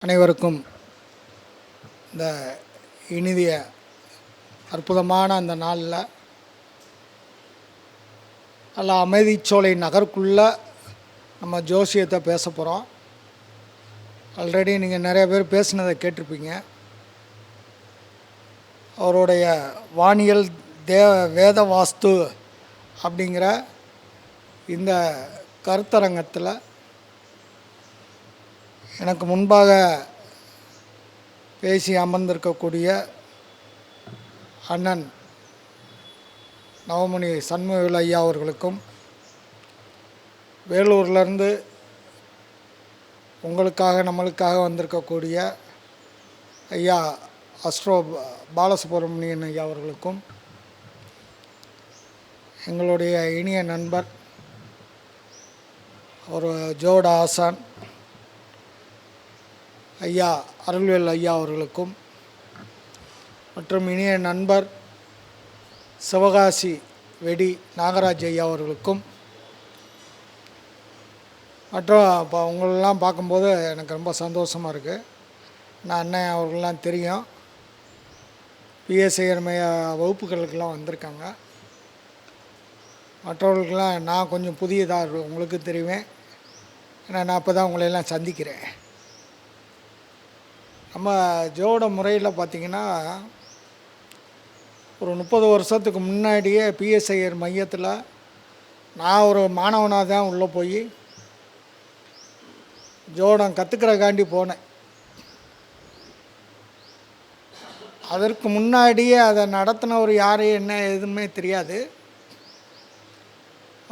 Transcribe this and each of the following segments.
அனைவருக்கும் இந்த இனிய அற்புதமான அந்த நாளில் நல்ல அமைதிச்சோலை நகருக்குள்ளே நம்ம ஜோசியத்தை பேச போகிறோம். ஆல்ரெடி நீங்கள் நிறைய பேர் பேசினதை கேட்டிருப்பீங்க. அவருடைய வானியல் வேத வாஸ்து அப்படிங்கிற இந்த கருத்தரங்கத்தில் எனக்கு முன்பாக பேசி அமர்ந்திருக்கக்கூடிய அண்ணன் நவமணி சண்முகவேல் ஐயா அவர்களுக்கும், வேலூர்லேருந்து உங்களுக்காக நம்மளுக்காக வந்திருக்கக்கூடிய ஐயா அஸ்ட்ரோ பாலசுப்ரமணியன் ஐயா அவர்களுக்கும், எங்களுடைய இனிய நண்பர் ஒரு ஜோட ஆசான் ஐயா அருள்வேல் ஐயா அவர்களுக்கும், மற்றும் இனிய நண்பர் சிவகாசி வெடி நாகராஜ் ஐயா அவர்களுக்கும், மற்றும் இப்போ உங்களெல்லாம் பார்க்கும்போது எனக்கு ரொம்ப சந்தோஷமாக இருக்குது. நான் அண்ணன் அவர்களெலாம் தெரியும், பிஎஸ்ஐஆர்மைய வகுப்புகளுக்கெல்லாம் வந்திருக்காங்க. மற்றவர்களுக்கெல்லாம் நான் கொஞ்சம் புதியதாக உங்களுக்கு தெரிவேன், ஏன்னா நான் இப்போ தான் உங்களையெல்லாம் சந்திக்கிறேன். நம்ம ஜோட முறையில் பார்த்திங்கன்னா ஒரு 30 வருஷத்துக்கு முன்னாடியே பிஎஸ்ஐஆர் மையத்தில் நான் ஒரு மாணவனாக தான் உள்ளே போய் ஜோடம் கற்றுக்கிறக்காண்டி போனேன். அதற்கு முன்னாடியே அதை நடத்தினவர் யார் என்ன எதுவுமே தெரியாது.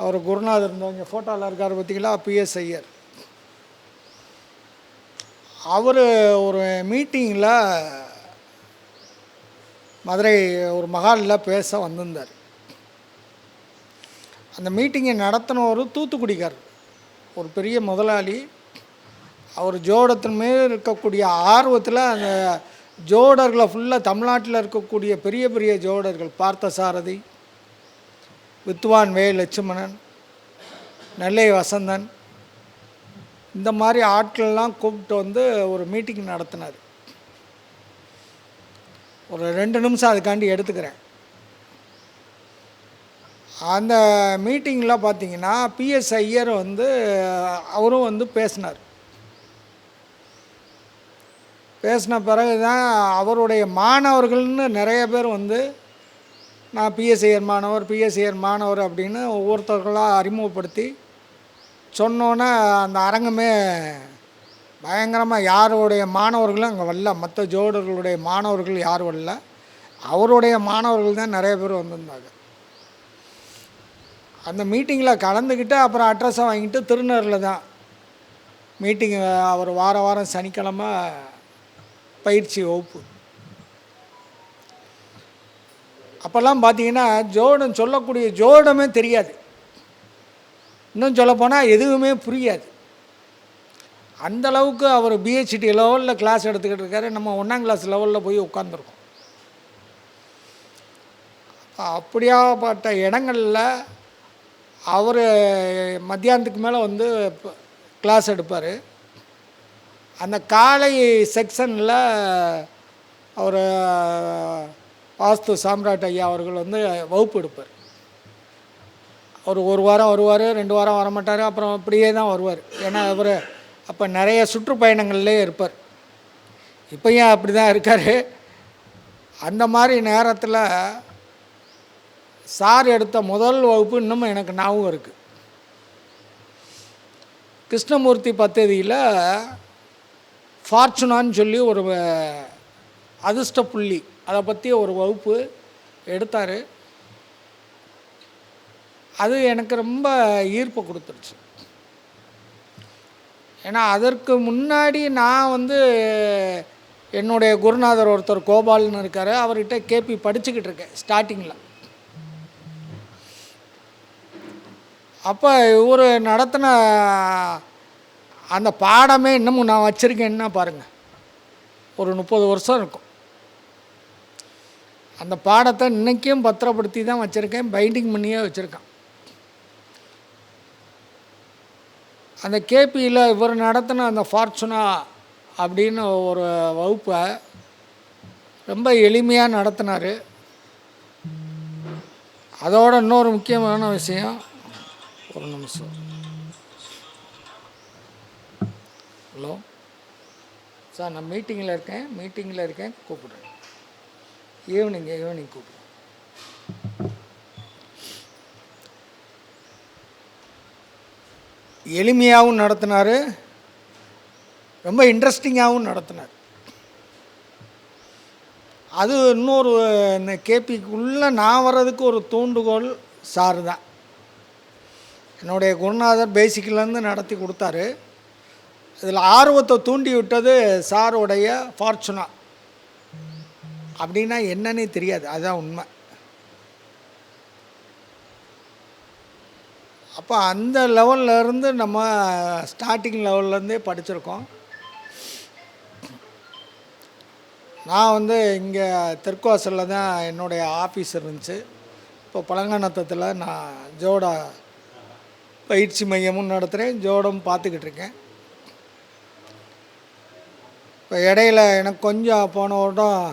அவர் குருநாதர் இருந்தவங்க ஃபோட்டோவில் இருக்கார் பார்த்திங்களா, பிஎஸ்ஐஆர். அவர் ஒரு மீட்டிங்கில் மதுரை ஒரு மகாலில் பேச வந்திருந்தார். அந்த மீட்டிங்கை நடத்தினவர் தூத்துக்குடிக்கார், ஒரு பெரிய முதலாளி. அவர் ஜோடத்தின் மேல் இருக்கக்கூடிய ஆர்வத்தில் அந்த ஜோடர்களை ஃபுல்லாக தமிழ்நாட்டில் இருக்கக்கூடிய பெரிய பெரிய ஜோடர்கள், பார்த்தசாரதி, வித்வான் வே லட்சுமணன், நெல்லை வசந்தன், இந்த மாதிரி ஆட்கள்லாம் கூப்பிட்டு வந்து ஒரு மீட்டிங் நடத்தினார். ஒரு 2 நிமிஷம் அதுக்காண்டி எடுத்துக்கிறேன். அந்த மீட்டிங்கில் பார்த்திங்கன்னா பிஎஸ்ஐஆர் வந்து அவரும் வந்து பேசினார். பேசின பிறகு தான் அவருடைய மாணவர்கள்னு நிறைய பேர் வந்து நான் பிஎஸ்ஐஆர் மாணவர் அப்படின்னு ஒவ்வொருத்தர்களாக அறிமுகப்படுத்தி சொன்னோன்னே அந்த அரங்கமே பயங்கரமாக, யாருடைய மாணவர்களும் அங்கே வரல, மற்ற ஜோடர்களுடைய மாணவர்கள் யாரும் வரல, அவருடைய மாணவர்கள் தான் நிறைய பேர் வந்திருந்தாங்க. அந்த மீட்டிங்கில் கலந்துக்கிட்டு அப்புறம் அட்ரஸை வாங்கிட்டு திருநூரில் தான் மீட்டிங். அவர் வாரம் சனிக்கிழமை பயிற்சி வகுப்பு. அப்போல்லாம் பார்த்திங்கன்னா ஜோடம் சொல்லக்கூடிய ஜோடமே தெரியாது. இன்னும் சொல்லப்போனால் எதுவுமே புரியாது. அந்தளவுக்கு அவர் பிஹெச்டி லெவலில் கிளாஸ் எடுத்துக்கிட்டு இருக்காரு. நம்ம 1ஆம் கிளாஸ் லெவலில் போய் உட்காந்துருக்கோம். அப்படியாப்பட்ட இடங்களில் அவர் மத்தியானத்துக்கு மேலே வந்து கிளாஸ் எடுப்பார். அந்த காலை செக்ஷனில் அவர் வாஸ்து சாம்ராட் ஐயா அவர்கள் வந்து வகுப்பு எடுப்பார். அவர் 1 வாரம் வருவார், 2 வாரம் வரமாட்டார், அப்புறம் அப்படியே தான் வருவார். ஏன்னா அவர் அப்போ நிறைய சுற்றுப்பயணங்கள்லேயே இருப்பார். இப்போயும் அப்படி தான் இருக்கார். அந்த மாதிரி நேரத்தில் சார் எடுத்த முதல் வகுப்பு இன்னமும் எனக்கு ஞாபகம் இருக்குது. கிருஷ்ணமூர்த்தி பத்ததியில் ஃபார்ச்சுனான்னு சொல்லி ஒரு அதிர்ஷ்ட புள்ளி, அதை பற்றி ஒரு வகுப்பு எடுத்தார். அது எனக்கு ரொம்ப ஈர்ப்பு கொடுத்துருச்சு. ஏன்னா அதற்கு முன்னாடி நான் வந்து என்னுடைய குருநாதர் ஒருத்தர் கோபால்னு இருக்கார், அவர்கிட்ட கேபி படிச்சுக்கிட்டு இருக்கேன் ஸ்டார்டிங்கில். அப்போ இவர் நடத்தின அந்த பாடமே இன்னமும் நான் வச்சுருக்கேன்னா பாருங்கள், ஒரு 30 வருஷம் இருக்கும். அந்த பாடத்தை இன்றைக்கும் பத்திரப்படுத்தி தான் வச்சுருக்கேன், பைண்டிங் பண்ணியே வச்சுருக்கேன். அந்த கேபியில் இவர் நடத்தின அந்த ஃபார்ச்சுனா அப்படின்னு ஒரு வகுப்பை ரொம்ப எளிமையாக நடத்தினார். அதோட இன்னொரு முக்கியமான விஷயம், ஒரு நிமிஷம். ஹலோ சார், நான் மீட்டிங்கில் இருக்கேன், கூப்பிடுறேன். ஈவினிங் கூப்பிடுறேன். எளிமையாகவும் நடத்தினார், ரொம்ப இன்ட்ரெஸ்டிங்காகவும் நடத்தினார். அது இன்னொரு இந்த கேபிக்குள்ளே நான் வர்றதுக்கு ஒரு தூண்டுகோல் சார் தான். என்னுடைய குருநாதர் பேசிக்கிலேருந்து நடத்தி கொடுத்தாரு. இதில் ஆர்வத்தை தூண்டி விட்டது சாருடைய ஃபார்ச்சுனா. அப்படின்னா என்னன்னே தெரியாது, அதுதான் உண்மை. அப்போ அந்த லெவல்லேருந்து நம்ம ஸ்டார்டிங் லெவல்லேருந்தே படிச்சிருக்கோம். நான் இங்கே தெற்குவாசலில் தான் என்னுடைய ஆஃபீஸ் இருந்துச்சு. இப்போ பழங்கானத்தத்தில் நான் ஜோடா பயிற்சி மையமும் நடத்துகிறேன், ஜோடும் பார்த்துக்கிட்டு இருக்கேன். இப்போ இடையில எனக்கு கொஞ்சம் போன வருடம்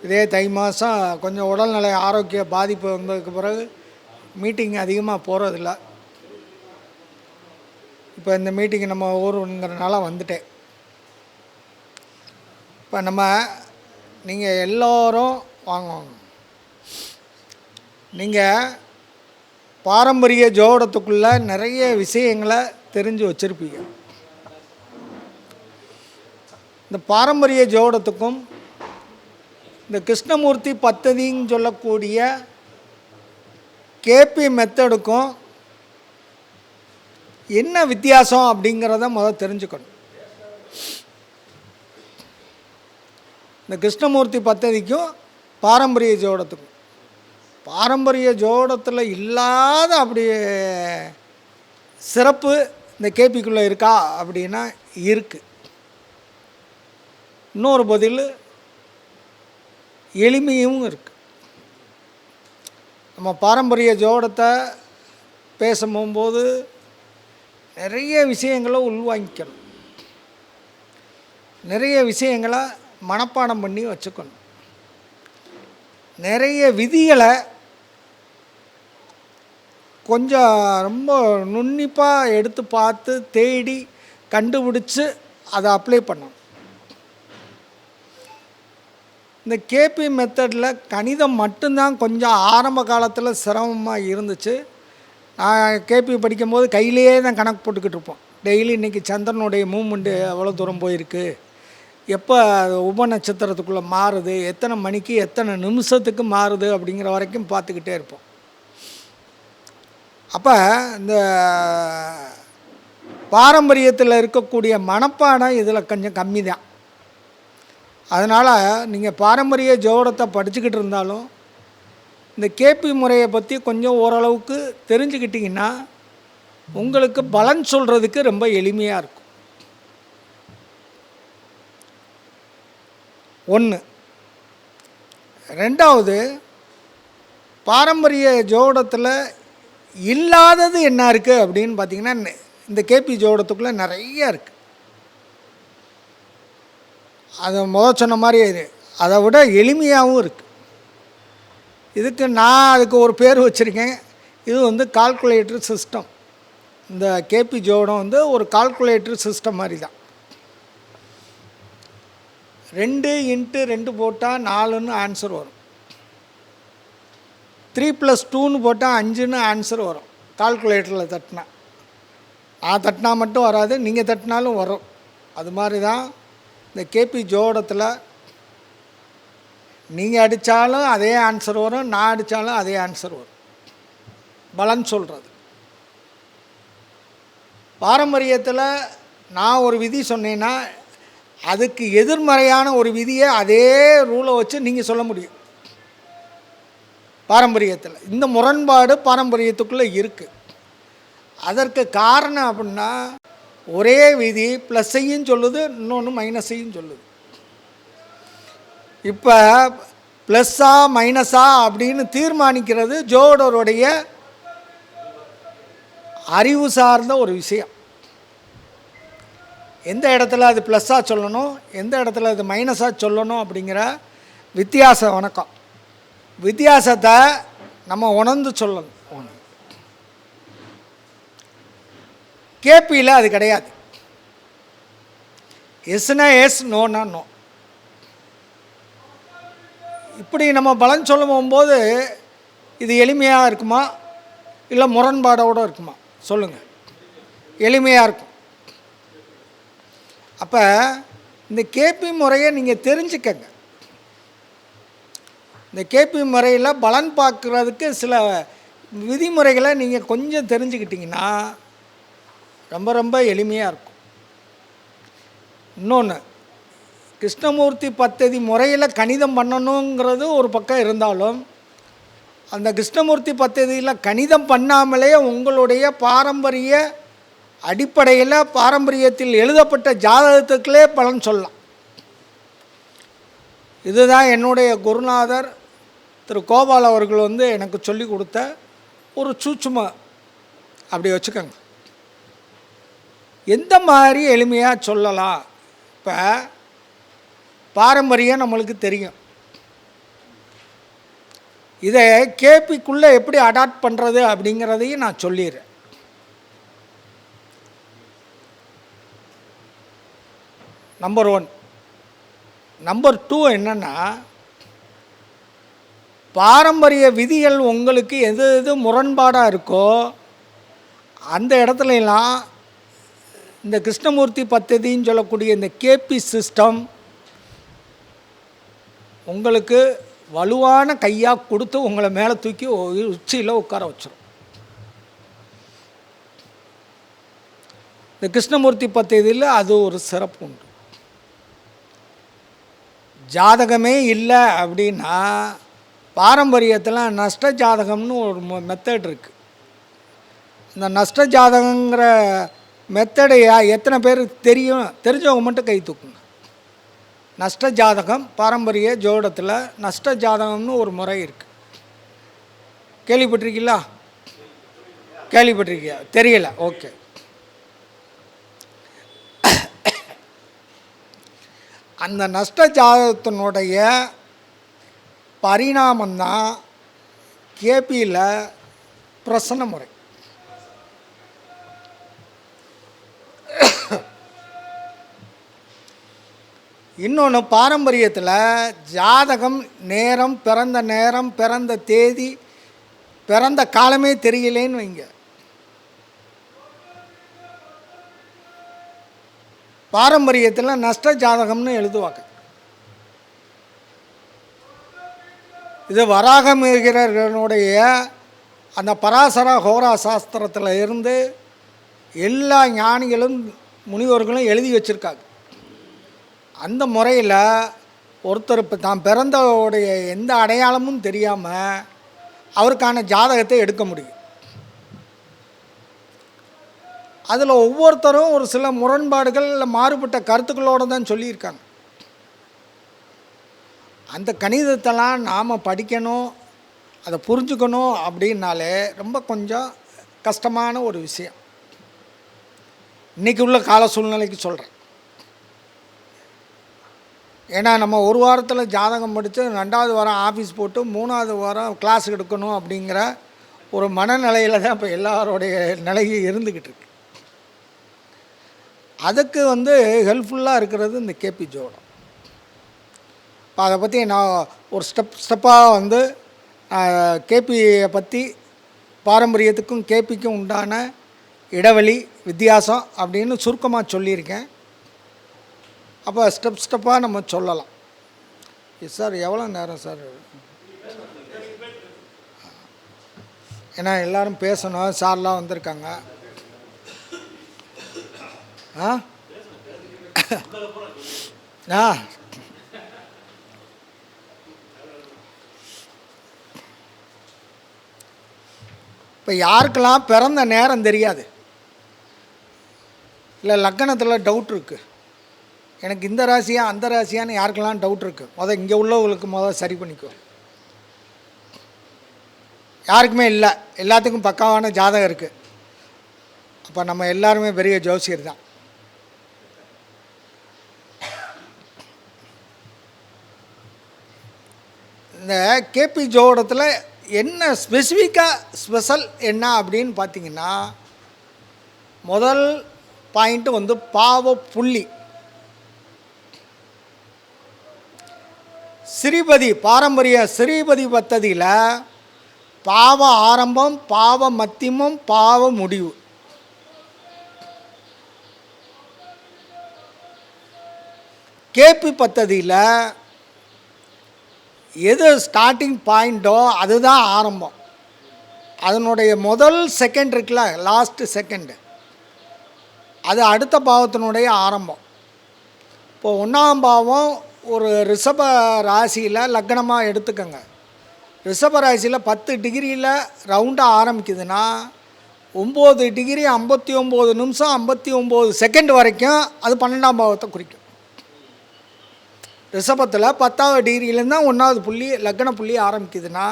இதே தை மாதம் கொஞ்சம் உடல்நிலை ஆரோக்கிய பாதிப்பு வந்ததுக்கு பிறகு மீட்டிங் அதிகமாக போகிறதில்ல. இப்போ இந்த மீட்டிங் நம்ம ஊருங்கிறனால வந்துட்டேன். இப்போ நீங்கள் எல்லோரும் வாங்க, நீங்கள் பாரம்பரிய ஜோடத்துக்குள்ளே நிறைய விஷயங்களை தெரிஞ்சு வச்சுருப்பீங்க. இந்த பாரம்பரிய ஜோடத்துக்கும் இந்த கிருஷ்ணமூர்த்தி பத்ததின்னு சொல்லக்கூடிய கேபி மெத்தடுக்கும் என்ன வித்தியாசம் அப்படிங்கிறத முதல் தெரிஞ்சுக்கணும். இந்த கிருஷ்ணமூர்த்தி பத்ததிக்கும் பாரம்பரிய ஜோடத்துக்கும், பாரம்பரிய ஜோடத்தில் இல்லாத அப்படி சிறப்பு இந்த கேபிக்குள்ளே இருக்கா அப்படின்னா இருக்குது. இன்னொரு பதில் எளிமையும் இருக்குது. நம்ம பாரம்பரிய ஜோடத்தை பேசும்போது நிறைய விஷயங்களை உள்வாங்கிக்கணும், நிறைய விஷயங்களை மனப்பாடம் பண்ணி வச்சுக்கணும், நிறைய விதிகளை கொஞ்சம் ரொம்ப நுண்ணிப்பாக எடுத்து பார்த்து தேடி கண்டுபிடிச்சி அதை அப்ளை பண்ணணும். இந்த கேபி மெத்தடில் கணிதம் மட்டும்தான் கொஞ்சம் ஆரம்ப காலத்தில் சிரமமாக இருந்துச்சு. நான் கேபி படிக்கும்போது கையிலேயே தான் கணக்கு போட்டுக்கிட்டு இருப்போம். டெய்லி இன்றைக்கி சந்திரனுடைய மூமெண்ட்டு எவ்வளோ தூரம் போயிருக்கு, எப்போ உப நட்சத்திரத்துக்குள்ளே மாறுது, எத்தனை மணிக்கு எத்தனை நிமிஷத்துக்கு மாறுது அப்படிங்கிற வரைக்கும் பார்த்துக்கிட்டே இருப்போம். அப்போ இந்த பாரம்பரியத்தில் இருக்கக்கூடிய மனப்பாடம் இதில் கொஞ்சம் கம்மி தான். அதனால் நீங்கள் பாரம்பரிய ஜோடத்தை படிச்சுக்கிட்டு இருந்தாலும் இந்த கேபி முறையை பற்றி கொஞ்சம் ஓரளவுக்கு தெரிஞ்சுக்கிட்டிங்கன்னா உங்களுக்கு பலன் சொல்கிறதுக்கு ரொம்ப எளிமையாக இருக்கும். ஒன்று. ரெண்டாவது, பாரம்பரிய ஜோடத்தில் இல்லாதது என்ன இருக்குது அப்படின்னு பார்த்திங்கன்னா இந்த கேபி ஜோடத்துக்குள்ளே நிறைய இருக்குது. அதை சொன்ன மாதிரி அதை விட எளிமையாகவும் இருக்குது. அதுக்கு ஒரு பேர் வச்சுருக்கேன். இது கால்குலேட்டர் சிஸ்டம். இந்த கேபி ஜோடம் ஒரு கால்குலேட்டர் சிஸ்டம் மாதிரி தான். 2x2 போட்டால் 4ன்னு ஆன்சர் வரும். 3+2ன்னு போட்டால் 5ன்னு ஆன்சர் வரும். கால்குலேட்டரில் தட்டினா, நான் தட்டினா மட்டும் வராது, நீங்கள் தட்டினாலும் வரும். அது மாதிரி தான் இந்த கேபி ஜோடத்தில் நீங்கள் அடித்தாலும் அதே ஆன்சர் வரும், நான் அடித்தாலும் அதே ஆன்சர் வரும். பலன் சொல்கிறது. பாரம்பரியத்தில் நான் ஒரு விதி சொன்னேன்னா அதுக்கு எதிர்மறையான ஒரு விதியை அதே ரூலை வச்சு நீங்கள் சொல்ல முடியும். பாரம்பரியத்தில் இந்த முரண்பாடு பாரம்பரியத்துக்குள்ளே இருக்குது. அதற்கு காரணம் அப்படின்னா ஒரே விதி ப்ளஸ்ஸையும் சொல்லுது, இன்னொன்று மைனஸையும் சொல்லுது. இப்போ ப்ளஸ்ஸா மைனஸா அப்படின்னு தீர்மானிக்கிறது ஜோடருடைய அறிவு சார்ந்த ஒரு விஷயம். எந்த இடத்துல அது ப்ளஸ்ஸாக சொல்லணும், எந்த இடத்துல அது மைனஸாக சொல்லணும் அப்படிங்கிற வணக்கம் வித்தியாசத்தை நம்ம உணர்ந்து சொல்லணும். கேபியில் அது கிடையாது. எஸ்னா எஸ், நோனா நோ. இப்படி நம்ம பலன் சொல்ல போகும்போது இது எளிமையாக இருக்குமா இல்லை முரண்பாடோடு இருக்குமா? சொல்லுங்கள். எளிமையாக இருக்கும். அப்போ இந்த கேபி முறையை நீங்கள் தெரிஞ்சுக்கங்க. இந்த கேபி முறையில் பலன் பார்க்குறதுக்கு சில விதிமுறைகளை நீங்கள் கொஞ்சம் தெரிஞ்சுக்கிட்டிங்கன்னா ரொம்ப ரொம்ப எளிமையாக இருக்கும். இன்னொன்று, கிருஷ்ணமூர்த்தி பத்ததி முறையில் கணிதம் பண்ணணுங்கிறது ஒரு பக்கம் இருந்தாலும், அந்த கிருஷ்ணமூர்த்தி பத்ததியில் கணிதம் பண்ணாமலே உங்களுடைய பாரம்பரிய அடிப்படையில் பாரம்பரியத்தில் எழுதப்பட்ட ஜாதகத்துக்களே பலன் சொல்லலாம். இதுதான் என்னுடைய குருநாதர் திரு கோபால் அவர்கள் எனக்கு சொல்லி கொடுத்த ஒரு சூட்சும. அப்படி வச்சுக்கோங்க. எந்த மாதிரி எளிமையாக சொல்லலாம்? இப்போ பாரம்பரியம் நம்மளுக்கு தெரியும். இதை கேபிக்குள்ளே எப்படி அடாப்ட் பண்ணுறது அப்படிங்கிறதையும் நான் சொல்லிடுறேன். நம்பர் 1. நம்பர் 2 என்னென்னா, பாரம்பரிய விதிகள் உங்களுக்கு எது எது முரண்பாடாக இருக்கோ அந்த இடத்துலலாம் இந்த கிருஷ்ணமூர்த்தி பத்ததின்னு சொல்லக்கூடிய இந்த கேபி சிஸ்டம் உங்களுக்கு வலுவான கையாக கொடுத்து உங்களை மேலே தூக்கி உச்சியில் உட்கார வச்சிடும். இந்த கிருஷ்ணமூர்த்தி பத்ததியில் அது ஒரு சிறப்பு உண்டு. ஜாதகமே இல்லை அப்படின்னா பாரம்பரியத்தில் நஷ்ட ஜாதகம்னு ஒரு மெத்தட் இருக்குது. இந்த நஷ்ட ஜாதகங்கிற மெத்தடை எத்தனை பேர் தெரிஞ்சவங்க மட்டும் கை தூக்குங்க. நஷ்ட ஜாதகம் பாரம்பரிய ஜோடத்தில் நஷ்ட ஜாதகம்னு ஒரு முறை இருக்குது. கேள்விப்பட்டிருக்கீங்களா? கேள்விப்பட்டிருக்கியா? தெரியல. ஓகே. அந்த நஷ்ட ஜாதகத்தினுடைய பரிணாமந்தான் கேபியில் பிரசன்ன முறை. இன்னொன்று, பாரம்பரியத்தில் ஜாதகம் நேரம், பிறந்த தேதி, பிறந்த காலமே தெரியலேன்னு வைங்க, பாரம்பரியத்தில் நஷ்ட ஜாதகம்னு எழுதுவாங்க. இது வராகமிகிரனுடைய அந்த பராசர ஹோரா சாஸ்திரத்தில் இருந்து எல்லா ஞானிகளும் முனிவர்களும் எழுதி வச்சுருக்காங்க. அந்த முறையில் ஒருத்தர் இப்போ தான் பிறந்தவுடைய எந்த அடையாளமும் தெரியாமல் அவருக்கான ஜாதகத்தை எடுக்க முடியும். அதில் ஒவ்வொருத்தரும் ஒரு சில முரண்பாடுகள் இல்லை மாறுபட்ட கருத்துக்களோடு தான் சொல்லியிருக்காங்க. அந்த கணிதத்தெல்லாம் நாம் படிக்கணும், அதை புரிஞ்சுக்கணும் அப்படின்னாலே ரொம்ப கொஞ்சம் கஷ்டமான ஒரு விஷயம். இன்றைக்கி உள்ள கால சூழ்நிலைக்கு சொல்கிறேன். ஏன்னா நம்ம ஒரு வாரத்தில் ஜாதகம் படித்து 2வது வாரம் ஆஃபீஸ் போட்டு 3வது வாரம் கிளாஸ் எடுக்கணும் அப்படிங்கிற ஒரு மனநிலையில் தான் இப்போ எல்லாரோடைய நிலையும் இருந்துக்கிட்டு இருக்கு. அதுக்கு ஹெல்ப்ஃபுல்லாக இருக்கிறது இந்த கேபி ஜோடம். இப்போ அதை பற்றி நான் ஒரு ஸ்டெப்பாக கேபியை பற்றி பாரம்பரியத்துக்கும் கேபிக்கும் உண்டான இடைவெளி வித்தியாசம் அப்படின்னு சுருக்கமாக சொல்லியிருக்கேன். அப்போ ஸ்டெப்பாக நம்ம சொல்லலாம். சார் எவ்வளோ நேரம் சார்? ஏன்னா எல்லோரும் பேசணும், சார்லாம் வந்திருக்காங்க. இப்போ யாருக்கெல்லாம் பிறந்த நேரம் தெரியாது, இல்லை லக்னத்தில் டவுட் இருக்குது, எனக்கு இந்த ராசியா அந்த ராசியான்னு யாருக்கெல்லாம் டவுட் இருக்குது, இங்கே உள்ளவங்களுக்கு சரி பண்ணிக்கோ. யாருக்குமே இல்லை, எல்லாத்துக்கும் பக்காவான ஜாதகம் இருக்குது. அப்போ நம்ம எல்லாருமே பெரிய ஜோசியர் தான். இந்த கேபி ஜோடத்தில் என்ன ஸ்பெசிஃபிக்காக ஸ்பெஷல் என்ன அப்படின்னு பார்த்தீங்கன்னா, முதல் பாயிண்ட்டு வந்து பாவ புள்ளி. ஸ்ரீபதி பாரம்பரிய ஸ்ரீபதி பத்ததியில் பாவ ஆரம்பம், பாவ மத்தியமம், பாவ முடிவு. கேபி பத்ததியில் எது ஸ்டார்டிங் பாயிண்ட்டோ அதுதான் ஆரம்பம். அதனுடைய முதல் செகண்ட் இருக்குல்ல, லாஸ்ட்டு செகண்டு, அது அடுத்த பாவத்தினுடைய ஆரம்பம். இப்போது 1ஆம் பாவம் ஒரு ரிஷப ராசியில் லக்னமாக எடுத்துக்கோங்க. ரிஷப ராசியில் 10 டிகிரியில் ரவுண்டாக ஆரம்பிக்குதுன்னா 9 டிகிரி 59 நிமிஷம் 59 செகண்ட் வரைக்கும் அது 12ஆம் பாவத்தை குறிக்கும். ரிஷபத்தில் 10வது டிகிரியிலேருந்து தான் 1வது புள்ளி லக்ன புள்ளி ஆரம்பிக்குதுன்னா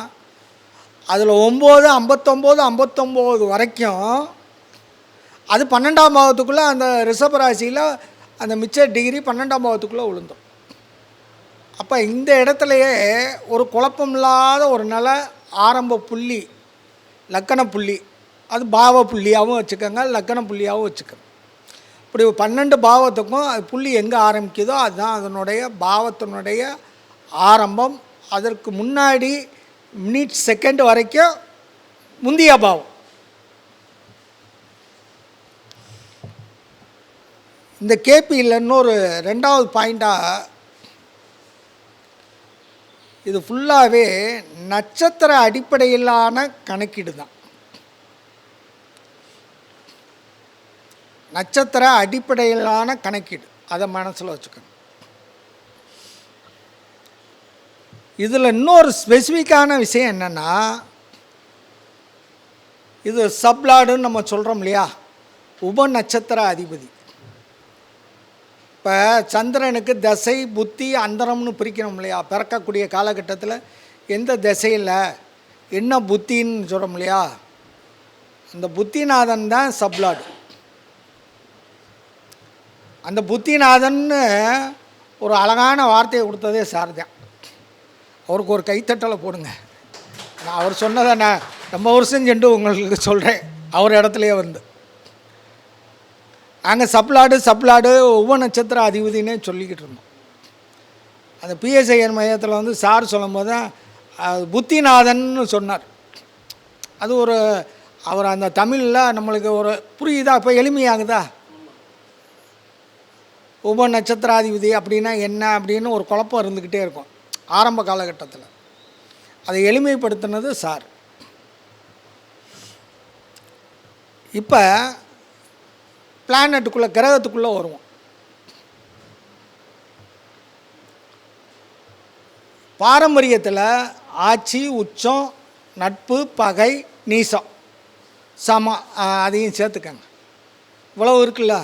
அதில் 9 59 59 வரைக்கும் அது 12ஆம் பாவத்துக்குள்ளே அந்த ரிஷப ராசியில் அந்த மிச்ச டிகிரி 12ஆம் பாவத்துக்குள்ளே விழுந்தோம். அப்போ இந்த இடத்துலையே ஒரு குழப்பம் இல்லாத ஒரு நல்ல ஆரம்ப புள்ளி லக்கண புள்ளி, அது பாவ புள்ளியாகவும் வச்சுக்கோங்க, லக்கண புள்ளியாகவும் வச்சுக்கோங்க. இப்படி 12 பாவத்துக்கும் அது புள்ளி எங்கே ஆரம்பிக்குதோ அதுதான் அதனுடைய பாவத்தினுடைய ஆரம்பம். அதற்கு முன்னாடி மினிட் செகண்ட் வரைக்கும் முந்திய பாவம். இந்த கேபியில் இன்னொரு 2வது பாயிண்ட்டாக இது ஃபுல்லாகவே நட்சத்திர அடிப்படையிலான கணக்கீடு தான். நட்சத்திர அடிப்படையிலான கணக்கீடு, அதை மனசில் வச்சுக்கணும். இதில் இன்னொரு ஸ்பெசிஃபிக்கான விஷயம் என்னென்னா, இது சப்லாடுன்னு நம்ம சொல்கிறோம் இல்லையா, உப நட்சத்திர அதிபதி. இப்போ சந்திரனுக்கு தசை புத்தி அந்தரம்னு பிரிக்கணும் இல்லையா, பிறக்கக்கூடிய காலகட்டத்தில் எந்த திசையில் என்ன புத்தின்னு சொல்கிறோம் இல்லையா, அந்த புத்திநாதன் தான் சப்லாடு. அந்த புத்திநாதன்னு ஒரு அழகான வார்த்தையை கொடுத்ததே சார் தான். அவருக்கு ஒரு கைத்தட்டலை போடுங்க. நான் அவர் சொன்னதை நான் ரொம்ப வருஷம் சென்று உங்களுக்கு சொல்கிறேன், அவர் இடத்துலையே வந்து. நாங்கள் சப்லாடு ஒவ்வொரு நட்சத்திர அதிபதினே சொல்லிக்கிட்டு இருந்தோம். அந்த பிஎஸ்ஐஎன் மையத்தில் வந்து சார் சொல்லும் போது தான் புத்திநாதன்னு சொன்னார். அது ஒரு அவர் அந்த தமிழில் நம்மளுக்கு ஒரு புரியுதா, இப்போ எளிமையாகுதா. உப நட்சத்திராதிபதி அப்படின்னா என்ன அப்படின்னு ஒரு குழப்பம் இருந்துக்கிட்டே இருக்கும் ஆரம்ப காலகட்டத்தில். அதை எளிமைப்படுத்தினது சார். இப்போ பிளானட்டுக்குள்ளே கிரகத்துக்குள்ளே வருவோம். பாரம்பரியத்தில் ஆட்சி, உச்சம், நட்பு, பகை, நீசம், சமம், அதையும் சேர்த்துக்கங்க. இவ்வளவு இருக்குல்ல.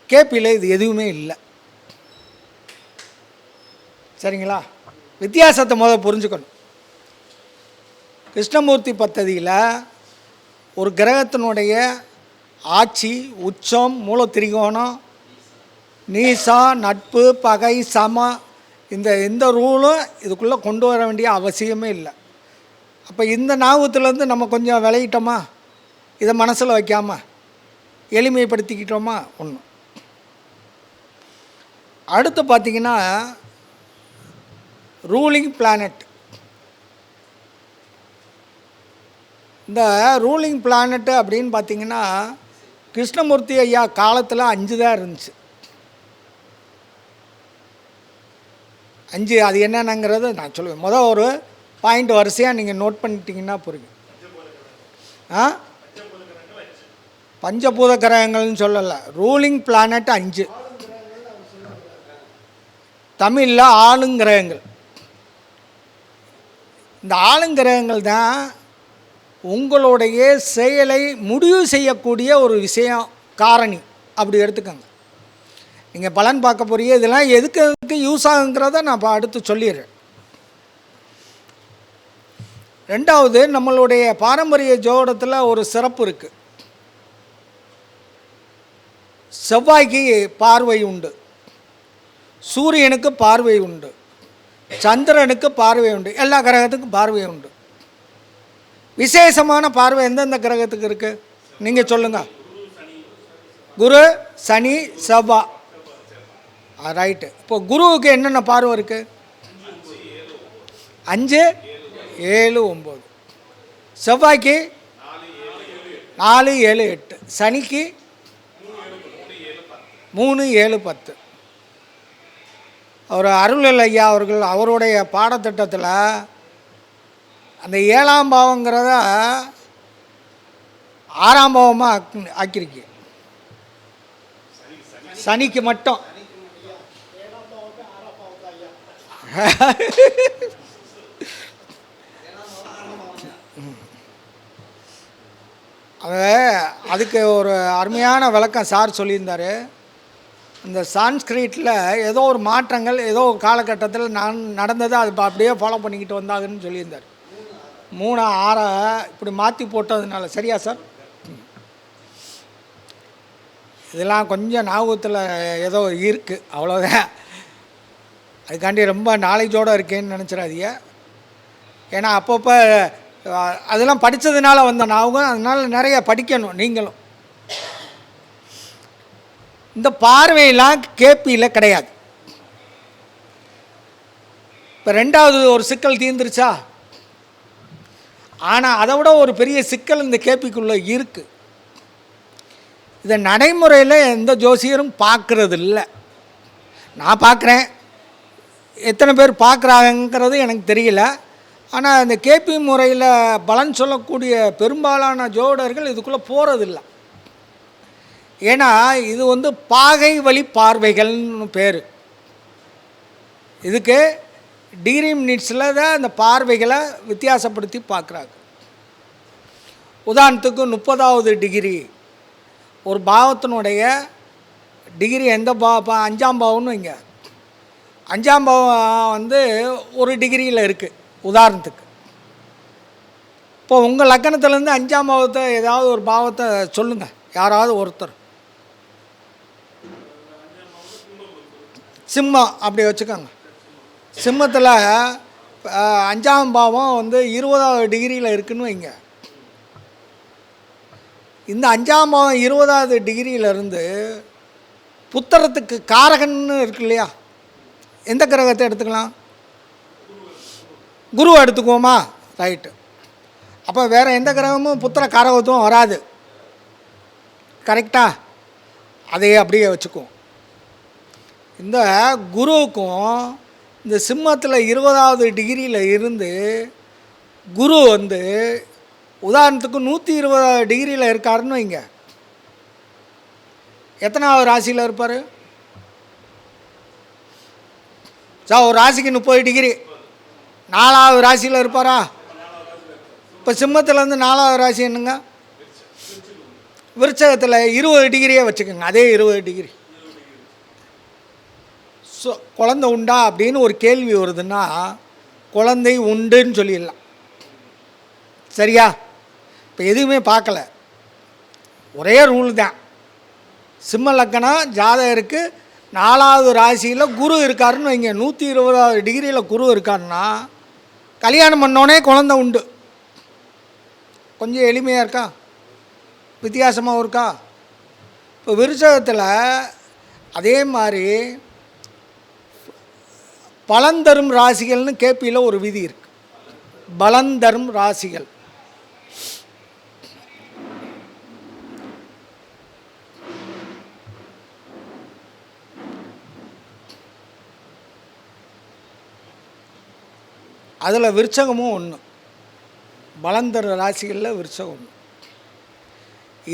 கேபியில் இது எதுவுமே இல்லை. சரிங்களா? வித்தியாசத்தை புரிஞ்சுக்கணும். கிருஷ்ணமூர்த்தி பத்ததியில் ஒரு கிரகத்தினுடைய ஆட்சி, உச்சம், மூலத்திரிகோணம், நீசா, நட்பு, பகை, சம, எந்த ரூலும் இதுக்குள்ளே கொண்டு வர வேண்டிய அவசியமே இல்லை. அப்போ இந்த ஞாபகத்துலேருந்து நம்ம கொஞ்சம் விளையிட்டோமா, இதை மனசில் வைக்காமல் எளிமைப்படுத்திக்கிட்டோமா ஒன்று. அடுத்து பார்த்திங்கன்னா ரூலிங் பிளானட். இந்த ரூலிங் பிளானட்டு அப்படின்னு பார்த்திங்கன்னா கிருஷ்ணமூர்த்தி ஐயா காலத்தில் 5 தான் இருந்துச்சு. 5 அது என்னென்னங்கிறது நான் சொல்லுவேன். முதல் ஒரு பாயிண்ட் வரிசையாக நீங்கள் நோட் பண்ணிட்டீங்கன்னா புரியும். பஞ்சபூத கிரகங்கள்னு சொல்லலை, ரூலிங் பிளானட் 5. தமிழில் ஆளுங்கிரகங்கள். இந்த ஆளுங்கிரகங்கள் தான் உங்களுடைய செயலை முடிவு செய்யக்கூடிய ஒரு விஷயம், காரணி. அப்படி எடுத்துக்கோங்க. நீங்கள் பலன் பார்க்க போறீங்க, இதெல்லாம் எதுக்கு யூஸ் ஆகுங்கிறத நான் இப்போ அடுத்து சொல்லிடுறேன். 2வது, நம்மளுடைய பாரம்பரிய ஜோடத்தில் ஒரு சிறப்பு இருக்குது. செவ்வாய்க்கு பார்வை உண்டு, சூரியனுக்கு பார்வை உண்டு, சந்திரனுக்கு பார்வை உண்டு, எல்லா கிரகத்துக்கும் பார்வை உண்டு. விசேஷமான பார்வை எந்தெந்த கிரகத்துக்கு இருக்குது நீங்கள் சொல்லுங்கள். குரு, சனி, செவ்வாய். ரைட்டு. இப்போ குருவுக்கு என்னென்ன பார்வை இருக்குது? 5, 7, 9. செவ்வாய்க்கு 4, 7, 8. சனிக்கு 3, 7, 10. அவர் அருள்நிலை ஐயா அவர்கள் அவருடைய பாடத்திட்டத்தில் அந்த 7ஆம் பாவங்கிறத 6ஆம் பாவமாக ஆக்கியிருக்கு. சனிக்கு மட்டும். அதுக்கு ஒரு அருமையான விளக்கம் சார் சொல்லியிருந்தார். இந்த சான்ஸ்கிரிட்டில் ஏதோ ஒரு மாற்றங்கள் ஏதோ ஒரு காலகட்டத்தில் நடந்தது, அது அப்படியே ஃபாலோ பண்ணிக்கிட்டு வந்தாங்கன்னு சொல்லியிருந்தார். 3, 6 இப்படி மாற்றி போட்டதுனால. சரியா சார்? இதெல்லாம் கொஞ்சம் ஞாபகத்தில் ஏதோ இருக்குது, அவ்வளோதான். அதுக்காண்டி ரொம்ப நாலேஜோடு இருக்கேன்னு நினச்சிடாதீங்க. ஏன்னா அப்பப்போ அதெல்லாம் படித்ததுனால வந்த ஞாபகம், அதனால் நிறைய படிக்கணும் நீங்களும். இந்த பார்வையெல்லாம் கேபியில் கிடையாது. இப்போ 2வது ஒரு சிக்கல் தீர்ந்துருச்சா? ஆனால் அதை விட ஒரு பெரிய சிக்கல் இந்த கேபிக்குள்ளே இருக்குது. இதை நடைமுறையில் எந்த ஜோசியரும் பார்க்குறது இல்லை. நான் பார்க்குறேன், எத்தனை பேர் பார்க்குறாங்கிறது எனக்கு தெரியல. ஆனால் இந்த கேபி முறையில் பலன் சொல்லக்கூடிய பெரும்பாலான ஜோடர்கள் இதுக்குள்ளே போகிறதில்ல. ஏன்னா இது வந்து பாகை வழி பார்வைகள்னு பேர். இதுக்கு டிகிரி மினிட்ஸில் தான் இந்த பார்வைகளை வித்தியாசப்படுத்தி பார்க்குறாங்க. உதாரணத்துக்கு 30வது டிகிரி ஒரு பாவத்தினுடைய டிகிரி எந்த 5ஆம் பாவம்னு வைங்க. 5ஆம் பாவம் வந்து ஒரு டிகிரியில் இருக்குது உதாரணத்துக்கு. இப்போ உங்கள் லக்கணத்துலேருந்து 5ஆம் பாவத்தை ஏதாவது ஒரு பாவத்தை சொல்லுங்கள், யாராவது ஒருத்தர். சிம்மம் அப்படி வச்சுக்கோங்க. சிம்மத்தில் 5ஆம் பாவம் வந்து 20வது டிகிரியில் இருக்குதுன்னு வைங்க. இந்த 5ஆம் பாவம் 20வது டிகிரியிலேருந்து புத்திரத்துக்கு காரகன்னு இருக்கு இல்லையா? எந்த கிரகத்தை எடுத்துக்கலாம்? குரு எடுத்துக்குவோமா? ரைட்டு. அப்போ வேறு எந்த கிரகமும் புத்திர காரகத்துவம் வராது. கரெக்டாக? அதையே அப்படியே வச்சுக்குவோம். இந்த குருவுக்கும் இந்த சிம்மத்தில் 20வது டிகிரியில் இருந்து குரு வந்து உதாரணத்துக்கு 120வது டிகிரியில் இருக்காருன்னு வைங்க. எத்தனாவது ராசியில் இருப்பார் சார்? ஒரு ராசிக்கு 30 டிகிரி, 4வது ராசியில் இருப்பாரா? இப்போ சிம்மத்துலேருந்து 4வது ராசி என்னங்க? விருச்சகத்தில் 20 டிகிரியே வச்சுக்கோங்க. அதே 20 டிகிரி. குழந்தை உண்டா அப்படின்னு ஒரு கேள்வி வருதுன்னா குழந்தை உண்டுன்னு சொல்லிடலாம். சரியா? இப்போ எதுவுமே பார்க்கல, ஒரே ரூல் தான். சிம்ம லக்கணம் ஜாதகருக்கு 4வது ராசியில் குரு இருக்காருன்னு வைங்க. 120வது டிகிரியில் குரு இருக்காருன்னா கல்யாணம் பண்ணோடனே குழந்தை உண்டு. கொஞ்சம் எளிமையாக இருக்கா? வித்தியாசமாக இருக்கா? இப்போ விருச்சகத்தில் அதே மாதிரி பலந்தரும் ராசிகள்னு கேபியில் ஒரு விதி இருக்குது. பலந்தரும் ராசிகள். அதில் விருச்சகமும் ஒன்று. பலந்தர ராசிகளில் விருச்சகம் ஒன்று.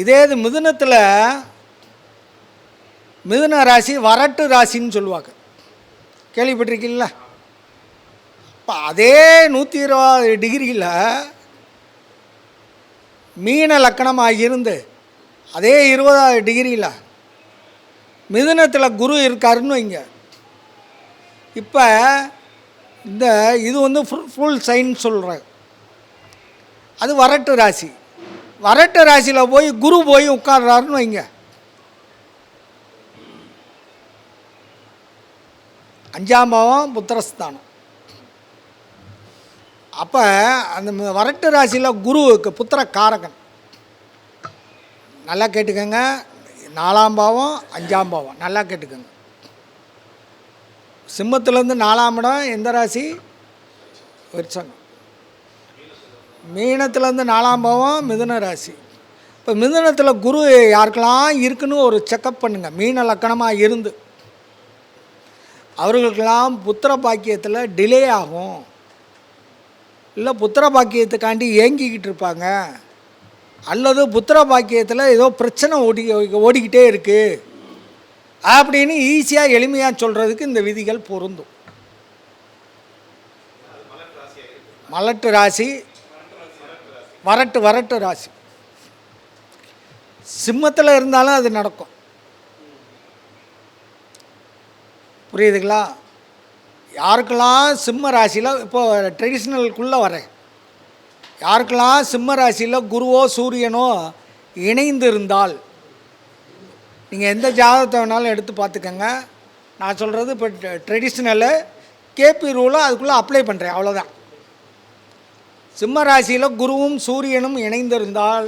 இதே இது மிதுனத்தில், மிதுன ராசி வரட்டு ராசின்னு சொல்லுவாங்க, கேள்விப்பட்டிருக்கீங்களா? இப்போ அதே 120 டிகிரியில் மீன லக்கணமாக இருந்து அதே 20வது டிகிரியில் மிதுனத்தில் குரு இருக்காருன்னு வைங்க. இப்போ இந்த இது வந்து ஃபுல் சைன் சொல்கிறேன். அது வரட்டு ராசி. வரட்டு ராசியில் போய் குரு போய் உட்கார்றாருன்னு வைங்க. 5ஆம் பாவம் புத்திரஸ்தானம். அப்போ அந்த வரட்டு ராசியில் குருவுக்கு புத்திர காரகன். நல்லா கேட்டுக்கோங்க, 4ஆம் பாவம் 5ஆம் பாவம் நல்லா கேட்டுக்கோங்க. சிம்மத்துலேருந்து 4ஆம் இடம் எந்த ராசி? விருச்சகம். மீனத்துலேருந்து 4ஆம் பாவம் மிதுன ராசி. இப்போ மிதுனத்தில் குரு யாருக்கெல்லாம் இருக்குன்னு ஒரு செக்கப் பண்ணுங்கள். மீன லக்கணமாக இருந்து அவர்களுக்கெல்லாம் புத்திர பாக்கியத்தில் டிலே ஆகும், இல்லை புத்திர பாக்கியத்துக்காண்டி ஏங்கிக்கிட்டு இருப்பாங்க, அல்லது புத்திர பாக்கியத்தில் ஏதோ பிரச்சனை ஓடிக்கிட்டே இருக்குது அப்படின்னு ஈஸியாக எளிமையாக சொல்கிறதுக்கு இந்த விதிகள் பொருந்தும். மலட்டு ராசி, வரட்டு ராசி சிம்மத்தில் இருந்தாலும் அது நடக்கும். புரியுதுங்களா? யாருக்கெல்லாம் சிம்ம ராசியில், இப்போது ட்ரெடிஷ்னலுக்குள்ளே வரேன், யாருக்கெல்லாம் சிம்ம ராசியில் குருவோ சூரியனோ இணைந்து இருந்தால், நீங்கள் எந்த ஜாதகத்தை வேணாலும் எடுத்து பார்த்துக்கோங்க. நான் சொல்கிறது இப்போ ட்ரெடிஷ்னலு கேபி ரூலை அதுக்குள்ளே அப்ளை பண்ணுறேன், அவ்வளோதான். சிம்ம ராசியில் குருவும் சூரியனும் இணைந்திருந்தால்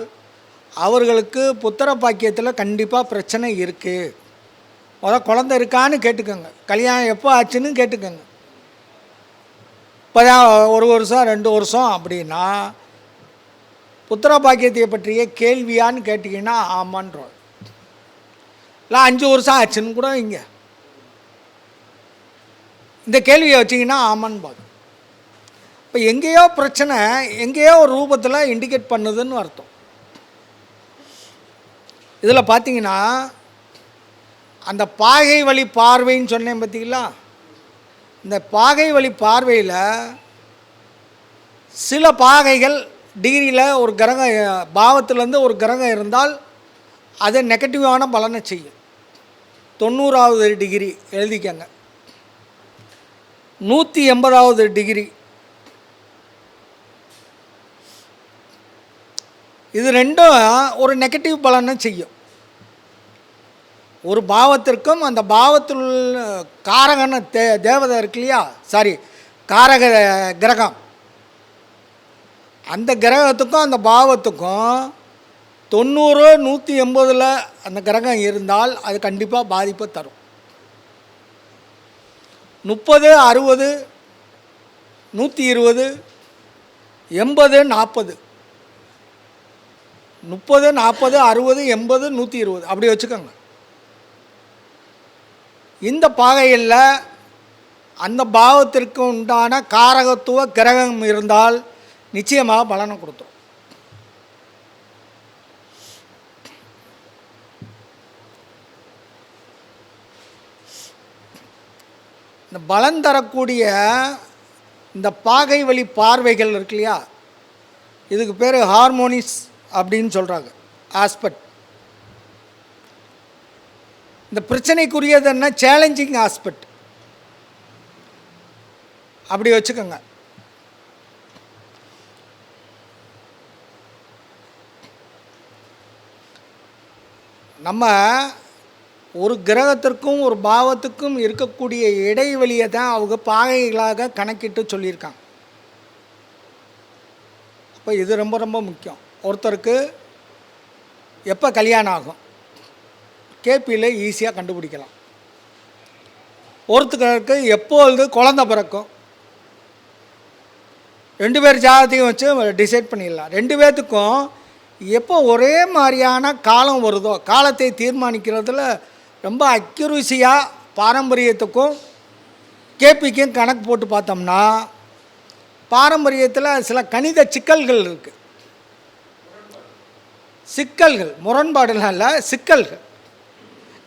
அவர்களுக்கு புத்திர பாக்கியத்தில் கண்டிப்பாக பிரச்சனை இருக்குது. குழந்தை இருக்கான்னு கேட்டுக்கோங்க, கல்யாணம் எப்போ ஆச்சுன்னு கேட்டுக்கோங்க. இப்போ தான் 1 வருஷம் 2 வருஷம் அப்படின்னா புத்திர பாக்கியத்தை பற்றிய கேள்வியான்னு கேட்டிங்கன்னா ஆமான்றோம். இல்லை 5 வருஷம் ஆச்சுன்னு கூட இங்கே இந்த கேள்வியை வச்சிங்கன்னா ஆமான்னு பார்க்கும். இப்போ எங்கேயோ பிரச்சனை எங்கேயோ ஒரு ரூபத்தில் இண்டிகேட் பண்ணுதுன்னு அர்த்தம். இதில் பார்த்தீங்கன்னா அந்த பாகை வழி பார்வைன்னு சொன்னேன் பார்த்தீங்களா, இந்த பாகை வழி பார்வையில் சில பாகைகள் டிகிரியில் ஒரு கிரகம் பாவத்திலேருந்து ஒரு கிரகம் இருந்தால் அது நெகட்டிவான பலனை செய்யும். 90வது டிகிரி எழுதிக்கங்க, 180வது டிகிரி, இது ரெண்டும் ஒரு நெகட்டிவ் பலனை செய்யும். ஒரு பாவத்திற்கும் அந்த பாவத்தில் காரகன தேவதை இருக்கு இல்லையா, காரக கிரகம், அந்த கிரகத்துக்கும் அந்த பாவத்துக்கும் 90 180 அந்த கிரகம் இருந்தால் அது கண்டிப்பாக பாதிப்பை தரும். 30 60 120 80 40 30 40 60 80 120 அப்படி வச்சுக்கோங்க. இந்த பாகையில் அந்த பாவத்திற்கு உண்டான காரகத்துவ கிரகம் இருந்தால் நிச்சயமாக பலனை கொடுத்துரும். இந்த பலன் தரக்கூடிய இந்த பாகை வழி பார்வைகள் இருக்கு இல்லையா, இதுக்கு பேர் ஹார்மோனிஸ் அப்படின்னு சொல்கிறாங்க, ஆஸ்பெக்ட். இந்த பிரச்சனைக்குரியது என்ன, சேலஞ்சிங் ஆஸ்பெக்ட் அப்படி வச்சுக்கோங்க. நம்ம ஒரு கிரகத்திற்கும் ஒரு பாவத்துக்கும் இருக்கக்கூடிய இடைவெளியை தான் அவங்க பாகைகளாக கணக்கிட்டு சொல்லியிருக்காங்க. அப்போ இது ரொம்ப ரொம்ப முக்கியம். ஒருத்தருக்கு எப்போ கல்யாணம் ஆகும் கேபியில் ஈஸியாக கண்டுபிடிக்கலாம். ஒருத்தருக்கு எப்பொழுது குழந்தை பிறக்கும் 2 பேர் ஜாதகத்தையும் வச்சு டிசைட் பண்ணிடலாம். 2 பேர்த்துக்கும் எப்போ ஒரே மாதிரியான காலம் வருதோ, காலத்தை தீர்மானிக்கிறதுல ரொம்ப அக்யூரஸியாக பாரம்பரியத்துக்கும் கேபிக்கும் கணக்கு போட்டு பார்த்தோம்னா பாரம்பரியத்தில் சில கணித சிக்கல்கள் இருக்குது. சிக்கல்கள், முரண்பாடுலாம் இல்லை, சிக்கல்கள்.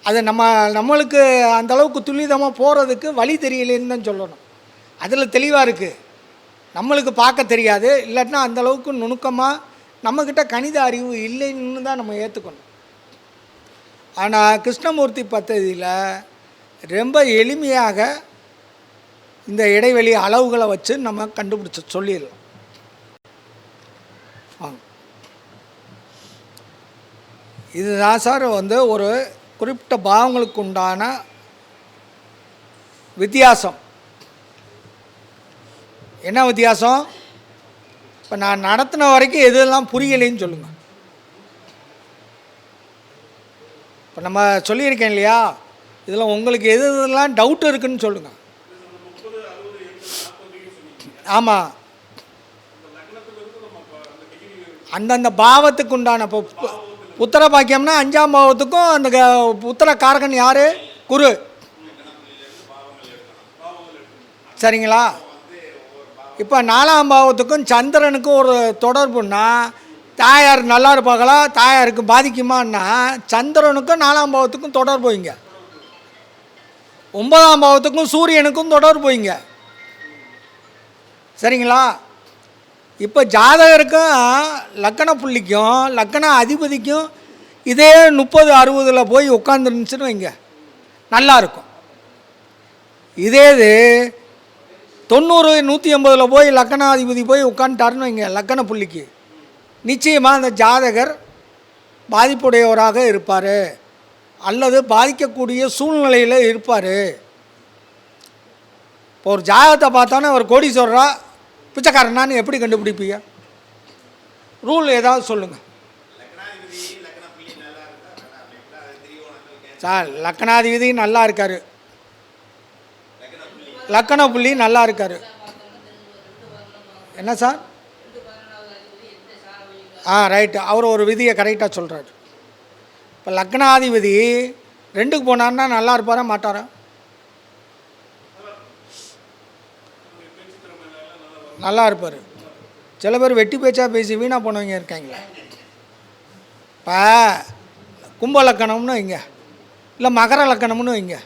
அது நம்மளுக்கு அந்தளவுக்கு துல்லிதமாக போகிறதுக்கு வழி தெரியலேன்னு தான் சொல்லணும். அதில் தெளிவாக இருக்குது, நம்மளுக்கு பார்க்க தெரியாது, இல்லாட்டினா அந்தளவுக்கு நுணுக்கமாக நம்மக்கிட்ட கணித அறிவு இல்லைன்னு தான் நம்ம ஏற்றுக்கணும். ஆனால் கிருஷ்ணமூர்த்தி பദ്ധதியில் ரொம்ப எளிமையாக இந்த இடைவெளி அளவுகளை வச்சு நம்ம கண்டுபிடிச்சி சொல்லிடலாம். இதுதான் சார் ஒரு குறிப்பிட்ட பாவங்களுக்கு உண்டான வித்தியாசம். என்ன வித்தியாசம்? இப்போ நான் நடத்தின வரைக்கும் எதெல்லாம் புரியலைன்னு சொல்லுங்கள். இப்போ நம்ம சொல்லியிருக்கேன் இல்லையா, இதில் உங்களுக்கு எது எதெல்லாம் டவுட் இருக்குதுன்னு சொல்லுங்கள். ஆமாம், அந்தந்த பாவத்துக்கு உண்டான இப்போ புத்திர பாக்கியம்னா 5ஆம் பாவத்துக்கும் அந்த புத்திர காரகன் யார்? குரு. சரிங்களா? இப்போ 4ஆம் பாவத்துக்கும் சந்திரனுக்கும் ஒரு தொடர்புன்னா தாயார் நல்லா இருப்பாங்களா, தாயாருக்கு பாதிக்குமான்னா சந்திரனுக்கும் 4ஆம் பாவத்துக்கும் தொடர்பு வைங்க. 9ஆம் பாவத்துக்கும் சூரியனுக்கும் தொடர்பு வைங்க. சரிங்களா? இப்போ ஜாதகருக்கும் லக்கண புள்ளிக்கும் லக்கண அதிபதிக்கும் இதே 30-60 போய் உட்காந்துருந்துச்சுன்னு வைங்க, நல்லாயிருக்கும். இதே இது 90-180 போய் லக்கணாதிபதி போய் உட்காந்துட்டாருன்னு வைங்க, லக்கண புள்ளிக்கு நிச்சயமாக அந்த ஜாதகர் பாதிப்புடையவராக இருப்பார் அல்லது பாதிக்கக்கூடிய சூழ்நிலையில் இருப்பார். இப்போ ஒரு ஜாதகத்தை பார்த்தானே அவர் கோடீஸ்வரரா பிச்சைக்காரனான்னு எப்படி கண்டுபிடிப்பீங்க? ரூல் ஏதாவது சொல்லுங்கள் சார். லக்கணாதிபதி நல்லா இருக்கார், லக்கண புள்ளி நல்லா இருக்கார். என்ன சார்? ரைட்டு, அவர் ஒரு விதியை கரெக்டாக சொல்கிறார். இப்போ லக்னாதிபதி 2க்கு போனார்னா நல்லா இருப்பாரா மாட்டாரா? நல்லா இருப்பார். சில பேர் வெட்டி பேச்சா பேசி வீணாக போனவங்க இருக்காங்களே. இப்போ கும்ப லக்கணம்னு வைங்க, இல்லை மகர லக்கணம்னு வைங்க,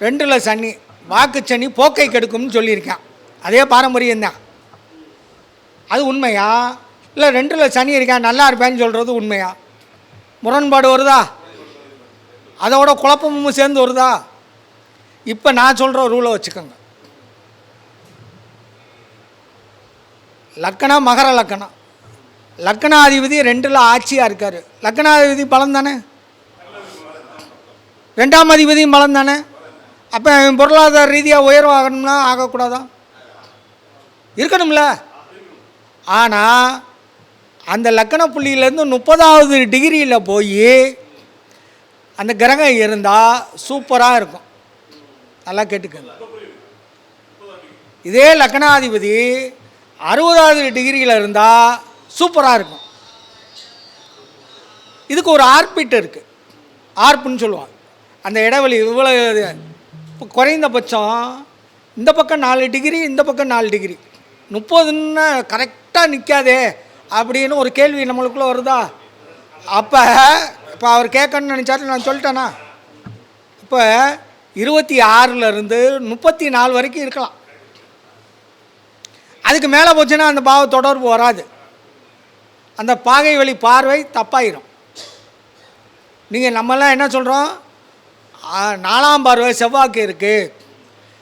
2ல் சனி, வாக்கு சனி போக்கை கெடுக்கும்னு சொல்லியிருக்கேன். அதே பாரம்பரியம்தான். அது உண்மையா? இல்லை 2ல் சனி இருக்கேன் நல்லா இருப்பேன்னு சொல்கிறது உண்மையா? முரண்பாடு வருதா? அதோட குழப்பமும் சேர்ந்து வருதா? இப்போ நான் சொல்கிற ரூலை வச்சுக்கோங்க. லக்கணம் மகர லக்கணம், லக்கணாதிபதி 2ல் ஆட்சியாக இருக்கார். லக்கணாதிபதி பலம் தானே, 2ஆம் அதிபதியும் பலம் தானே. அப்போ பொருளாதார ரீதியாக உயர்வாகணும்னா ஆகக்கூடாதா? இருக்கணும்ல. ஆனால் அந்த லக்கண புள்ளியிலேருந்து 30வது டிகிரியில் போய் அந்த கிரகம் இருந்தால் சூப்பராக இருக்கும். நல்லா கேட்டுக்கங்க. இதே லக்கணாதிபதி 60வது டிகிரியில் இருந்தால் சூப்பராக இருக்கும். இதுக்கு ஒரு ஆர்பிட் இருக்குது, ஆர்ப்புன்னு சொல்லுவாங்க. அந்த இடைவெளி இவ்வளோ குறைந்தபட்சம் இந்த பக்கம் 4 டிகிரி, இந்த பக்கம் 4 டிகிரி. 30ன்னா கரெக்டாக நிற்காதே அப்படின்னு ஒரு கேள்வி நம்மளுக்குள்ளே வருதா? அப்போ அவர் கேட்கணும்னு நினச்சாரு, நான் சொல்லிட்டேனா? இப்போ 26லேருந்து 34 வரைக்கும் இருக்கலாம். அதுக்கு மேலே போச்சுன்னா அந்த பாவ தொடர்பு வராது, அந்த பாகை வழி பார்வை தப்பாயிரும். நீங்கள் நம்மெல்லாம் என்ன சொல்கிறோம், 4ஆம் பார்வை செவ்வாய்க்கு இருக்குது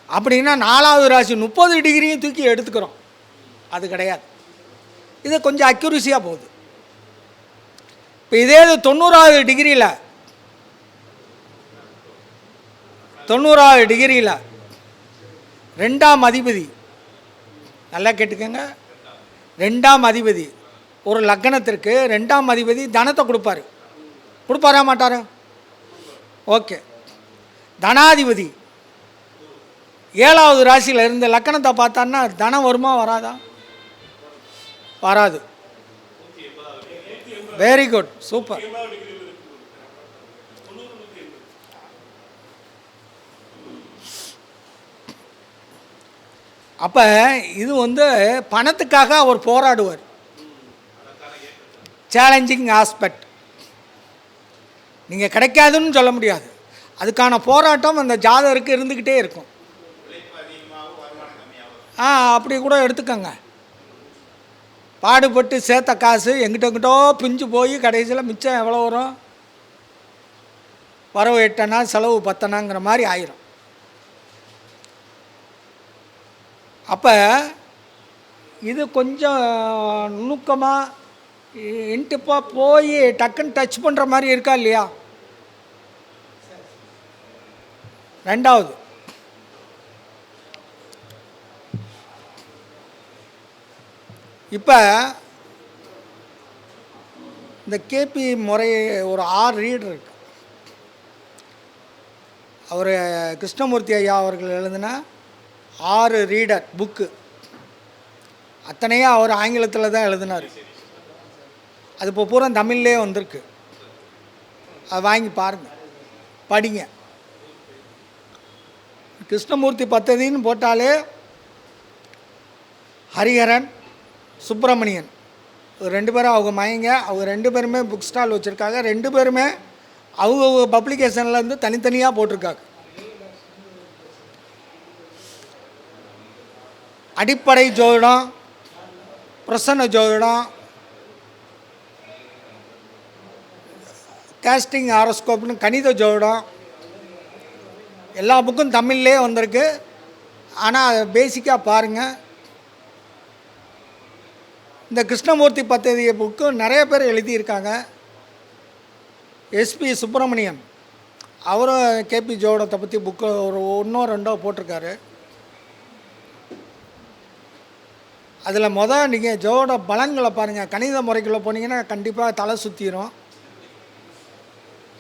அப்படின்னா 4வது ராசி 30 டிகிரியும் தூக்கி எடுத்துக்கிறோம். அது கிடையாது. இது கொஞ்சம் அக்யூரஸியாக போகுது. இப்போ இதே 90வது டிகிரியில் 2ஆம் அதிபதி, நல்லா கேட்டுக்கோங்க, 2ஆம் அதிபதி ஒரு லக்னத்திற்கு 2ஆம் அதிபதி தனத்தை கொடுப்பாரா மாட்டாரா? ஓகே. தனாதிபதி 7வது ராசியில் இருந்த லக்கணத்தை பார்த்தான்னா தனம் வருமா வராதா? வராது. Very good, super. அப்போ இது பணத்துக்காக அவர் போராடுவார். Challenging aspect. நீங்கள் கிடைக்காதுன்னு சொல்ல முடியாது, அதுக்கான போராட்டம் அந்த ஜாதகருக்கு இருந்துக்கிட்டே இருக்கும். அப்படி கூட எடுத்துக்கோங்க. பாடுபட்டு சேர்த்த காசு எங்கிட்டோ பிஞ்சு போய் கடைசியில் மிச்சம் எவ்வளோ வரும்? வரவு 8 செலவு 10ங்கிற மாதிரி ஆயிரும். அப்போ இது கொஞ்சம் நுணுக்கமாக இன்டிப்பாக போய் டக்குன்னு டச் பண்ணுற மாதிரி இருக்கா இல்லையா? 2வது இப்போ இந்த கேபி முறை ஒரு 6 ரீடர் இருக்கு. அவர் கிருஷ்ணமூர்த்தி ஐயா அவர்கள் எழுதின 6 ரீடர் புக்கு அத்தனையும் அவர் ஆங்கிலத்தில் தான் எழுதினார். அது இப்போ பூரா தமிழ்லேயே வந்திருக்கு. அதை வாங்கி பாருங்கள், படிங்க. கிருஷ்ணமூர்த்தி பத்ததின்னு போட்டாலே ஹரிஹரன், சுப்பிரமணியன் 2 பேரும் அவங்க மயங்க, அவங்க 2 பேருமே புக் ஸ்டால் வச்சுருக்காங்க. 2 பேருமே அவங்க பப்ளிகேஷன்லேருந்து தனித்தனியாக போட்டிருக்காங்க. அடிப்படை ஜோதிடம், பிரசன்ன ஜோதிடம், காஸ்டிங் ஹாரோஸ்கோப்னு கணித ஜோதிடம், எல்லா புக்கும் தமிழ்லேயே வந்திருக்கு. ஆனால் அதை பேசிக்காக பாருங்கள். இந்த கிருஷ்ணமூர்த்தி பத்ததிய புக்கு நிறைய பேர் எழுதியிருக்காங்க. எஸ்பி சுப்பிரமணியன் அவரும் கேபி ஜோடத்தை பற்றி புக்கு ஒரு 1-2 போட்டிருக்காரு. அதில் நீங்கள் ஜோட பலன்களை பாருங்கள். கணித முறைக்குள்ளே போனீங்கன்னா கண்டிப்பாக தலை சுற்றிடும்.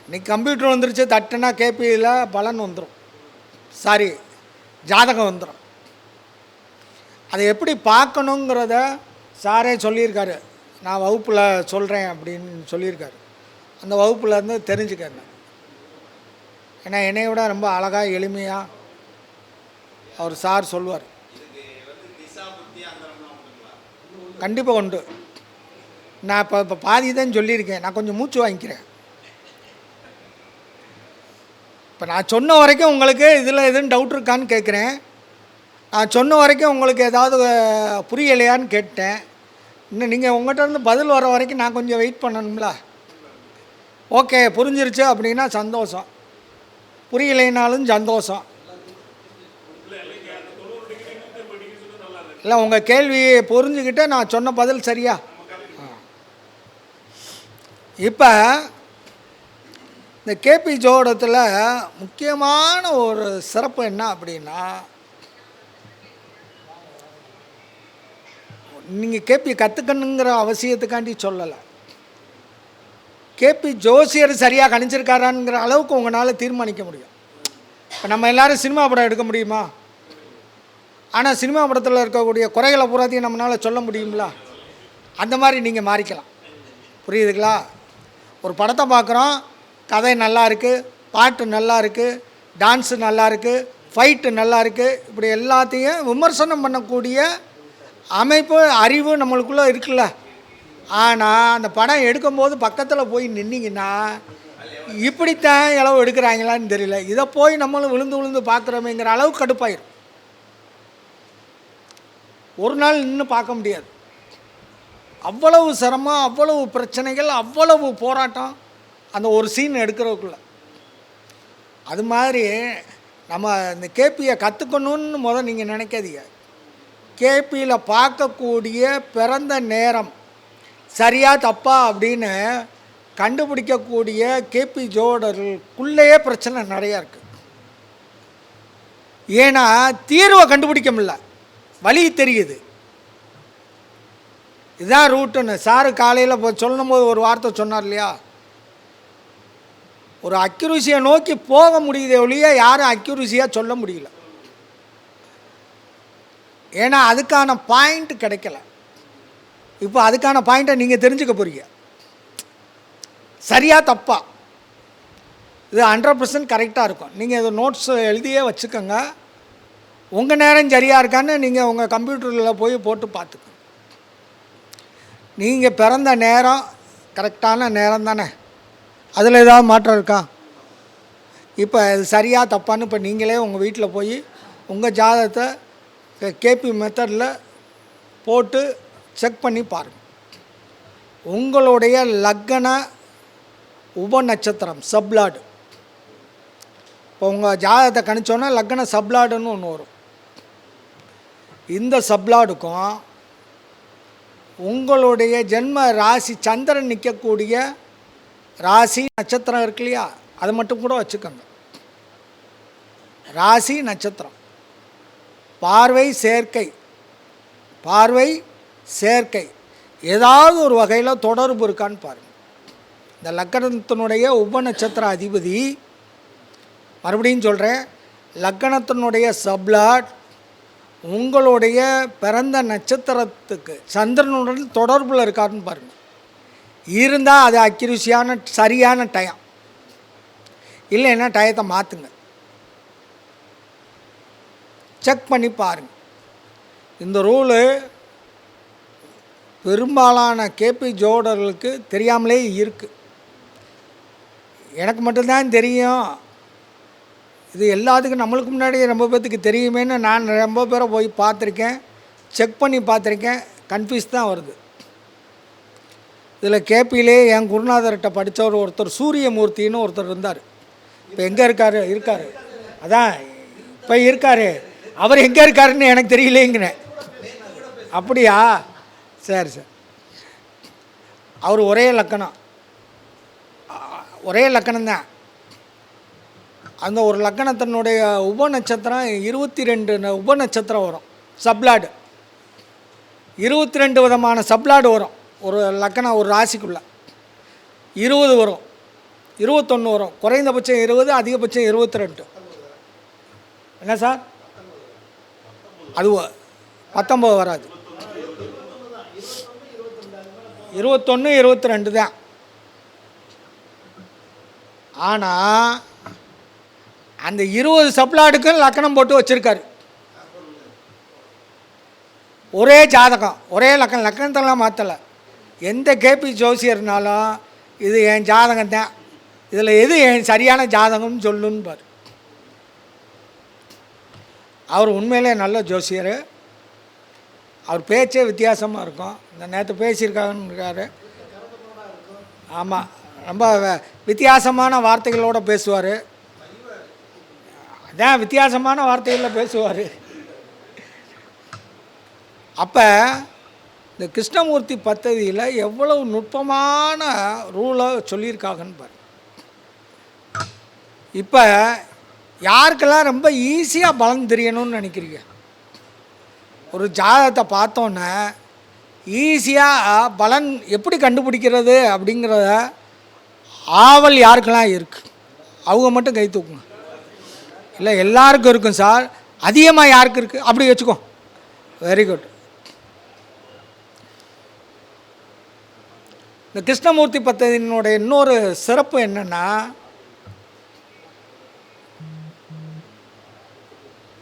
இன்றைக்கி கம்ப்யூட்டர் வந்துருச்சு, தட்டுனா கேபியில் பலன் வந்துடும், சாரி ஜாதகம் வந்துடும். அதை எப்படி பார்க்கணுங்கிறத சாரே சொல்லியிருக்காரு. நான் வகுப்பில் சொல்கிறேன் அப்படின்னு சொல்லியிருக்காரு. அந்த வகுப்பில் இருந்து தெரிஞ்சுக்கங்க. ஏன்னா என்னை விட ரொம்ப அழகாக எளிமையாக அவர் சார் சொல்லுவார். கண்டிப்பாக உண்டு. நான் இப்போ பாதி தான் சொல்லியிருக்கேன். நான் கொஞ்சம் மூச்சு வாங்கிக்கிறேன். இப்போ நான் சொன்ன வரைக்கும் உங்களுக்கு இதில் எதுவும் டவுட் இருக்கான்னு கேட்குறேன். நான் சொன்ன வரைக்கும் உங்களுக்கு ஏதாவது புரியலையான்னு கேட்டேன். இன்னும் நீங்கள் உங்கள்கிட்ட இருந்து பதில் வர வரைக்கும் நான் கொஞ்சம் வெயிட் பண்ணணும்ல. ஓகே, புரிஞ்சிருச்சு அப்படின்னா சந்தோஷம், புரியலைனாலும் சந்தோஷம். இல்லை, உங்கள் கேள்வியை புரிஞ்சுக்கிட்டு நான் சொன்ன பதில் சரியா? இப்போ இந்த கேபி ஜோடத்தில் முக்கியமான ஒரு சிறப்பு என்ன அப்படின்னா, நீங்கள் கேபி கற்றுக்கணுங்கிற அவசியத்துக்காண்டி சொல்லலை. கேபி ஜோசியர் சரியாக கணிச்சிருக்காராங்கிற அளவுக்கு உங்களால் தீர்மானிக்க முடியும். இப்போ நம்ம எல்லோரும் சினிமா படம் எடுக்க முடியுமா? ஆனால் சினிமா படத்தில் இருக்கக்கூடிய குறைகளை பூராத்தையும் நம்மளால் சொல்ல முடியுங்களா? அந்த மாதிரி நீங்கள் மாறிக்கலாம். புரியுதுங்களா? ஒரு படத்தை பார்க்குறோம், கதை நல்லா இருக்குது, பாட்டு நல்லா இருக்குது, டான்ஸு நல்லா இருக்குது, ஃபைட்டு நல்லா இருக்குது, இப்படி எல்லாத்தையும் விமர்சனம் பண்ணக்கூடிய அமைப்பு, அறிவு நம்மளுக்குள்ளே இருக்குல்ல. ஆனால் அந்த படம் எடுக்கும்போது பக்கத்தில் போய் நின்னீங்கன்னா இப்படித்தான் இளவு எடுக்கிறாங்களான்னு தெரியல, இதை போய் நம்மளும் விழுந்து விழுந்து பார்க்குறோமேங்கிற அளவுக்கு கடுப்பாயிரும். ஒரு நாள் நின்று பார்க்க முடியாது. அவ்வளவு சிரமம், அவ்வளவு பிரச்சனைகள், அவ்வளவு போராட்டம் அந்த ஒரு சீன் எடுக்கிறதுக்குள்ள. அது மாதிரி நம்ம இந்த கேபியை கற்றுக்கணுன்னு நீங்கள் நினைக்காதீங்க. கேபியில் பார்க்கக்கூடிய பிறந்த நேரம் சரியா தப்பா அப்படின்னு கண்டுபிடிக்கக்கூடிய கேபி ஜோடர்களுக்குள்ளேயே பிரச்சனை நிறையா இருக்குது. ஏன்னா தீர்வை கண்டுபிடிக்க முடியல, வழி தெரியுது, இதுதான் ரூட்டுன்னு. சாரு காலையில் சொல்லும் போது ஒரு வார்த்தை சொன்னார் இல்லையா, ஒரு அக்யூரசியை நோக்கி போக முடியுதே ஒழிய யாரும் அக்யூரசியாக சொல்ல முடியல. ஏன்னா அதுக்கான பாயிண்ட் கிடைக்கல. இப்போ அதுக்கான பாயிண்ட்டை நீங்கள் தெரிஞ்சுக்க போகிறீங்க, சரியா தப்பா. இது 100% கரெக்டாக இருக்கும். நீங்கள் இது நோட்ஸ் எழுதியே வச்சுக்கோங்க. உங்கள் நேரம் சரியாக இருக்கான்னு நீங்கள் உங்கள் கம்ப்யூட்டரில் போய் போட்டு பார்த்துக்கோங்க. நீங்கள் பிறந்த நேரம் கரெக்டான நேரம் தானே, அதில் ஏதாவது மாற்றம் இருக்கா? இப்போ இது சரியாக தப்பான்னு இப்போ நீங்களே உங்கள் வீட்டில் போய் உங்கள் ஜாதகத்தை கேபி மெத்தடில் போட்டு செக் பண்ணி பாருங்கள். உங்களுடைய லக்ன உபநட்சத்திரம் சப்லாடு, இப்போ உங்கள் ஜாதகத்தை கணிச்சோன்னா லக்ன சப்லாடுன்னு ஒன்று வரும். இந்த சப்லாடுக்கும் உங்களுடைய ஜென்ம ராசி சந்திரன் நிற்கக்கூடிய ராசி நட்சத்திரம் இருக்கு இல்லையா, அதை மட்டும் கூட வச்சுக்கோங்க. ராசி நட்சத்திரம், பார்வை சேர்க்கை, பார்வை சேர்க்கை ஏதாவது ஒரு வகையில் தொடர்பு இருக்கான்னு பாருங்கள். இந்த லக்கணத்தினுடைய உப நட்சத்திர அதிபதி, மறுபடியும் சொல்கிறேன், லக்கணத்தினுடைய சப்ளாட் உங்களுடைய பிறந்த நட்சத்திரத்துக்கு சந்திரனுடன் தொடர்பில் இருக்காருன்னு பாருங்கள். இருந்தால் அது அக்யூரஸியான சரியான டயம், இல்லைன்னா டயத்தை மாற்றுங்க, செக் பண்ணி பாருங்கள். இந்த ரூலு பெரும்பாலான கேபி ஜோடர்களுக்கு தெரியாமலே இருக்குது. எனக்கு மட்டும்தான் தெரியும், இது எல்லாத்துக்கும் நம்மளுக்கு முன்னாடி ரொம்ப பேர்த்துக்கு தெரியுமேன்னு நான் ரொம்ப பேரை போய் பார்த்துருக்கேன், செக் பண்ணி பார்த்துருக்கேன். கன்ஃபியூஸ் தான் வருது. இதில் கேபியிலே என் குருநாதர்கிட்ட படித்தவர் ஒருத்தர் சூரியமூர்த்தின்னு ஒருத்தர் இருந்தார். இப்போ எங்கே இருக்கார் அதான் இப்போ இருக்கார். அவர் எங்கே இருக்காருன்னு எனக்கு தெரியலேங்கிறேன். அப்படியா? சரி சார். அவர் ஒரே லக்கணம் தான். அந்த ஒரு லக்கணத்தினுடைய உப நட்சத்திரம் 22 உப நட்சத்திரம் வரும். சப்ளாடு 22 விதமான சப்ளாடு வரும். ஒரு லக்கணம் ஒரு ராசிக்குள்ளே 20 வரும், 21 வரும், குறைந்தபட்சம் 20, அதிகபட்சம் 22. என்ன சார்? அது 19 வராது, 21, 22 தான். ஆனால் அந்த 20 சப்ளாடுக்கும் லக்கணம் போட்டு வச்சுருக்காரு. ஒரே ஜாதகம், ஒரே லக்கணத்தெல்லாம் மாற்றலை. எந்த கேபி ஜோசியர்னாலும் இது என் ஜாதகம் தான், இதில் எது என் சரியான ஜாதகம்னு சொல்லுன்னு பாரு. அவர் உண்மையிலே நல்ல ஜோசியர். அவர் பேச்சே வித்தியாசமாக இருக்கும். இந்த நேற்று பேசியிருக்காருன்னு. ஆமாம், ரொம்ப வித்தியாசமான வார்த்தைகளோடு பேசுவார். அதான் வித்தியாசமான வார்த்தைகளில் பேசுவார். அப்போ இந்த கிருஷ்ணமூர்த்தி பத்ததியில் எவ்வளவு நுட்பமான ரூலை சொல்லியிருக்காங்கன்னு பாரு. இப்போ யாருக்கெல்லாம் ரொம்ப ஈஸியாக பலன் தெரியணும்னு நினைக்கிறீங்க? ஒரு ஜாதகத்தை பார்த்தோன்னே ஈஸியாக பலன் எப்படி கண்டுபிடிக்கிறது அப்படிங்கிறத ஆவல் யாருக்கெல்லாம் இருக்குது அவங்க மட்டும் கை தூக்குங்க. இல்லை எல்லாருக்கும் இருக்கும் சார், அதிகமாக யாருக்கு இருக்குது அப்படி வச்சுக்கோ. Very good. இந்த கிருஷ்ணமூர்த்தி பத்ததியினுடைய இன்னொரு சிறப்பு என்னென்னா,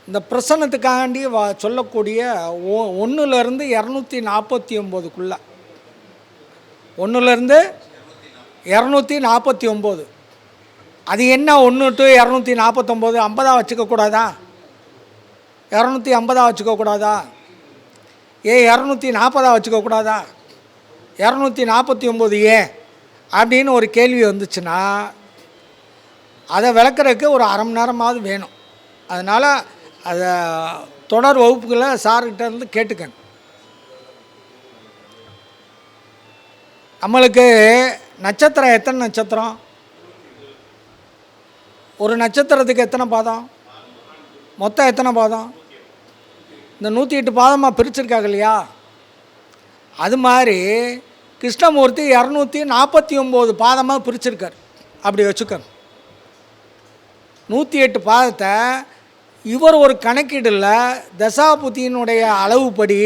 இந்த பிரசன்னத்துக்காண்டி சொல்லக்கூடிய 1லேருந்து 249க்குள்ளே, 1லேருந்து 249, அது என்ன 1 to 249? 50 வச்சுக்கக்கூடாதா? 250 வச்சுக்கக்கூடாதா? 240 வச்சுக்கக்கூடாதா? 249 ஏன் அப்படின்னு ஒரு கேள்வி வந்துச்சுன்னா அதை விளக்குறதுக்கு ஒரு அரை மணி நேரமாவது வேணும். அதனால் அதை தொடர் வகுப்புகளை சார்கிட்ட இருந்து கேட்டுக்கங்க. நம்மளுக்கு நட்சத்திரம் எத்தனை நட்சத்திரம்? ஒரு நட்சத்திரத்துக்கு எத்தனை பாதம்? மொத்தம் எத்தனை பாதம்? இந்த 108 பாதமாக பிரிச்சிருக்காங்க இல்லையா? அது மாதிரி கிருஷ்ணமூர்த்தி 249 பாதமாக பிரிச்சிருக்கார். அப்படி வச்சுக்கோங்க. 108 பாதத்தை இவர் ஒரு கணக்கீடில் தசாபுத்தியினுடைய அளவுப்படி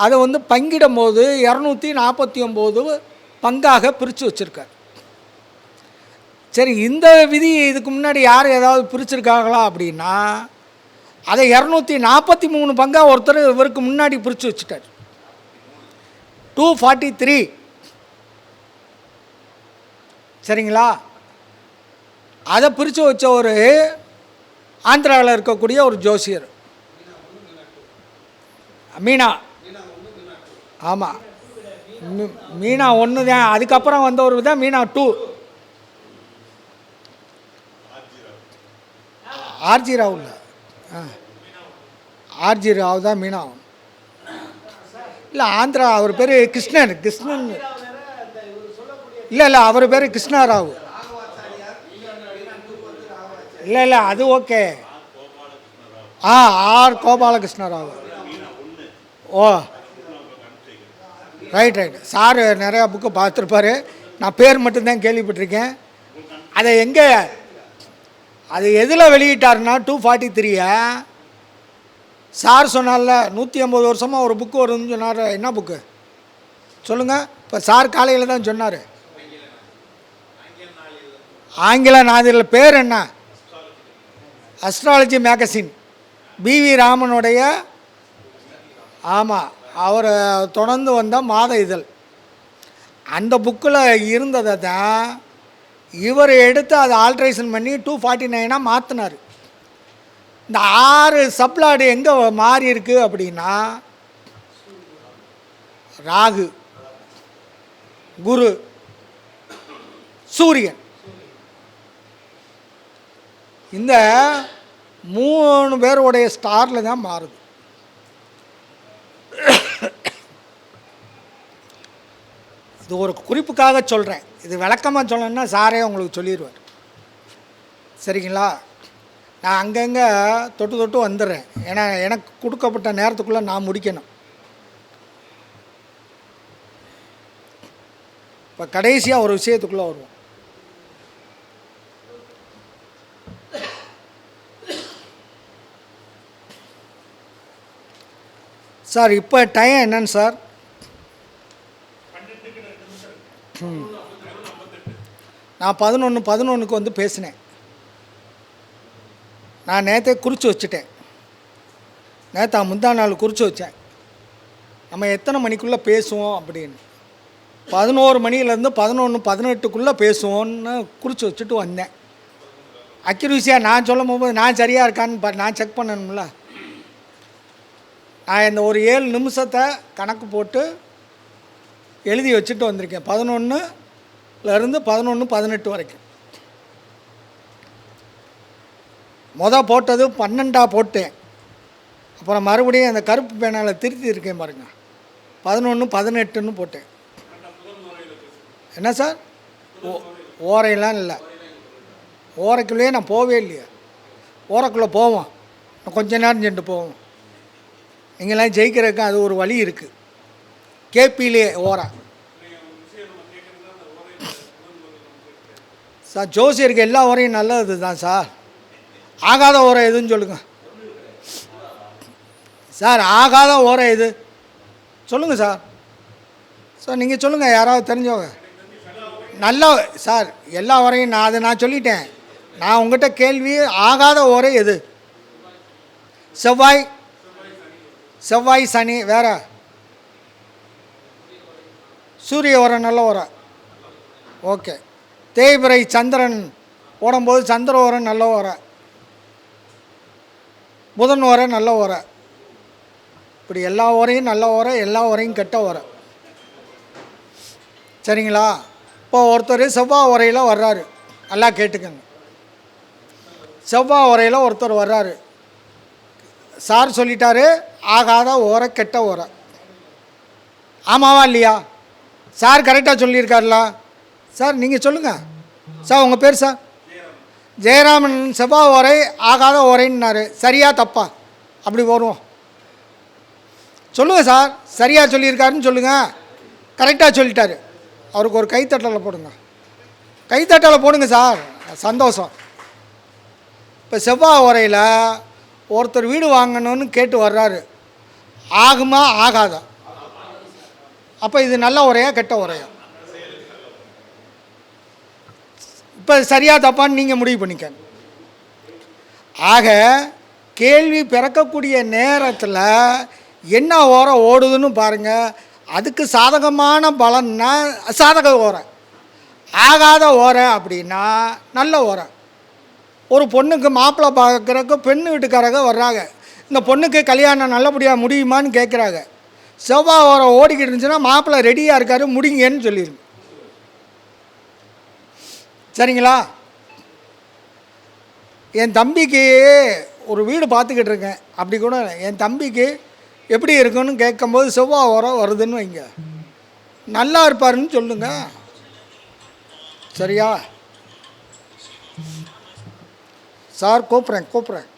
அதை பங்கிடும் போது 249 பங்காக பிரித்து வச்சுருக்கார். சரி, இந்த விதி இதுக்கு முன்னாடி யார் ஏதாவது பிரிச்சுருக்காங்களா அப்படின்னா அதை 243 பங்காக ஒருத்தர் இவருக்கு முன்னாடி பிரித்து வச்சுட்டார். 243. சரிங்களா? அதை பிரித்து வச்ச ஒரு ஆந்திராவில் இருக்கக்கூடிய ஒரு ஜோசியர் மீனா. ஆமாம், மீனா 1 தான். அதுக்கப்புறம் வந்தவர் தான் மீனா 2. ஆர்ஜி ராவ் இல்லை, ஆர்ஜி ராவ் தான் மீனா. இல்லை, ஆந்திரா அவர் பேர் கிருஷ்ணன். இல்லை அவர் பேர் கிருஷ்ணராவ். இல்லை அது ஓகே. ஆர் கோபாலகிருஷ்ணராவ். ஓ ரைட் ரைட். சார் நிறையா புக்கு பார்த்துருப்பாரு, நான் பேர் மட்டும்தான் கேள்விப்பட்டிருக்கேன். அதை எங்கே, அது எதில் வெளியிட்டாருன்னா 243 சார் சொன்னால 150 வருஷமாக ஒரு புக்கு வருதுன்னு சொன்னார். என்ன புக்கு சொல்லுங்கள்? இப்போ சார் காலையில் தான் சொன்னார். ஆங்கில நாளிதழ் பேர் என்ன? Astrology magazine. பிவி ராமனுடைய, ஆமாம், அவர் தொடர்ந்து வந்த மாத இதழ். அந்த புக்கில் இருந்ததை தான் இவர் எடுத்து அதை ஆல்ட்ரேஷன் பண்ணி 249 மாற்றினார். இந்த 6 சப்ளாடு எங்கே மாறி இருக்கு அப்படின்னா, ராகு, குரு, சூரியன், இந்த 3 பேருடைய ஸ்டாரில் தான் மாறுது. இது ஒரு குறிப்புக்காக சொல்கிறேன். இது விளக்கமாக சொல்லணுன்னா சாரே உங்களுக்கு சொல்லிடுவார். சரிங்களா? நான் அங்கங்கே தொட்டு தொட்டு வந்துடுறேன். ஏன்னா எனக்கு கொடுக்கப்பட்ட நேரத்துக்குள்ளே நான் முடிக்கணும். இப்போ கடைசியாக ஒரு விஷயத்துக்குள்ளே வருவோம். சார் இப்போ டைம் என்னன்னு சார்? நான் 11:11 வந்து பேசினேன். நான் நேற்றே குறித்து வச்சுட்டேன். முந்தா நாள் குறித்து வச்சேன், நம்ம எத்தனை மணிக்குள்ளே பேசுவோம் அப்படின்னு. 11 மணிலேருந்து 11:18 பேசுவோன்னு குறித்து வச்சுட்டு வந்தேன். அக்யூரஸியாக நான் சொல்லும் போது நான் சரியாக இருக்கான்னு நான் செக் பண்ணணும்ல. நான் இந்த ஒரு 7 நிமிஷத்தை கணக்கு போட்டு எழுதி வச்சுட்டு வந்திருக்கேன். 11லேருந்து 11:18 வரைக்கும். போட்டது 12 போட்டேன். அப்புறம் மறுபடியும் அந்த கருப்பு பேனால் திருத்தி இருக்கேன் பாருங்க, 11:18 போட்டேன். என்ன சார்? ஓரையெல்லாம் இல்லை, ஓரைக்குள்ளேயே நான் போவே இல்லையா. ஓரைக்குள்ளே போவோம், கொஞ்ச நேரம் சென்று போவோம். நீங்களாம் ஜெயிக்கிறதுக்கு அது ஒரு வழி இருக்குது. கேபியிலே ஓரை சார். ஜோசியருக்கு எல்லா ஓரையும் நல்லது தான் சார். ஆகாத ஓரை எதுன்னு சொல்லுங்கள் சார். ஆகாத ஓரை எது சொல்லுங்கள் சார். சார் நீங்கள் சொல்லுங்கள், யாராவது தெரிஞ்சவங்க. நல்லா சார், எல்லா ஓரையும் நான் சொல்லிட்டேன். நான் உங்கள்கிட்ட கேள்வி, ஆகாத ஓரை எது? செவ்வாய் சனி. வேற? சூரிய ஓரை நல்ல ஓரை. ஓகே. தேய்பிறை சந்திரன் ஓடும்போது சந்திர ஓரை நல்ல ஓரை. புதன் ஓரை நல்ல ஓரை. இப்படி எல்லா ஓரையும் நல்ல ஓரை, எல்லா ஓரையும் கெட்ட ஓரை. சரிங்களா? இப்போ ஒருத்தர் செவ்வாய் ஓரையில் வர்றாரு, நல்லா கேட்டுக்கங்க. செவ்வாய் ஓரையில் ஒருத்தர் வர்றாரு. சார் சொல்லிட்டாரு, ஆகாத ஓரை, கெட்ட ஓரை. ஆமாவா இல்லையா? சார் கரெக்டாக சொல்லியிருக்காருல சார்? நீங்கள் சொல்லுங்கள் சார். உங்கள் பேர் சார்? ஜெயராமன். செவ்வாய் ஓரை ஆகாத ஓரைன்னாரு. சரியா தப்பா? அப்படி வருவோம், சொல்லுங்கள் சார். சரியாக சொல்லியிருக்காருன்னு சொல்லுங்கள். கரெக்டாக சொல்லிட்டாரு. அவருக்கு ஒரு கைத்தட்டலை போடுங்க, கைத்தட்டலை போடுங்க சார், சந்தோஷம். இப்போ செவ்வாய் ஓரையில் ஒருத்தர் வீடு வாங்கணும்னு கேட்டு வர்றாரு. ஆகுமா ஆகாதா? அப்போ இது நல்ல ஓரையா கெட்ட ஓரையா? இப்போ சரியா தப்பான்னு நீங்கள் முடிவு பண்ணிக்கங்க. ஆக கேள்வி பிறக்கக்கூடிய நேரத்தில் என்ன ஓரை ஓடுதுன்னு பாருங்கள். அதுக்கு சாதகமான பலன்னா சாதக ஓரை, ஆகாத ஓரை அப்படின்னா நல்ல ஓரை. ஒரு பொண்ணுக்கு மாப்பிள்ளை பார்க்குறக்கு பெண்ணு வீட்டுக்காரங்க வர்றாங்க. இந்த பொண்ணுக்கு கல்யாணம் நல்லபடியாக முடியுமான்னு கேட்குறாங்க. செவ்வாய் ஓரை ஓடிக்கிட்டு இருந்துச்சுன்னா மாப்பிள்ளை ரெடியாக இருக்காரு, முடிங்கன்னு சொல்லிடுங்க. சரிங்களா? என் தம்பிக்கு ஒரு வீடு பார்த்துக்கிட்டு இருக்கேன். அப்படி கூட என் தம்பிக்கு எப்படி இருக்குன்னு கேட்கும்போது செவ்வாய் ஓரை வருதுன்னு வைங்க, நல்லா இருப்பாருன்னு சொல்லுங்க. சரியா சார்? கூப்பிட்றேன்.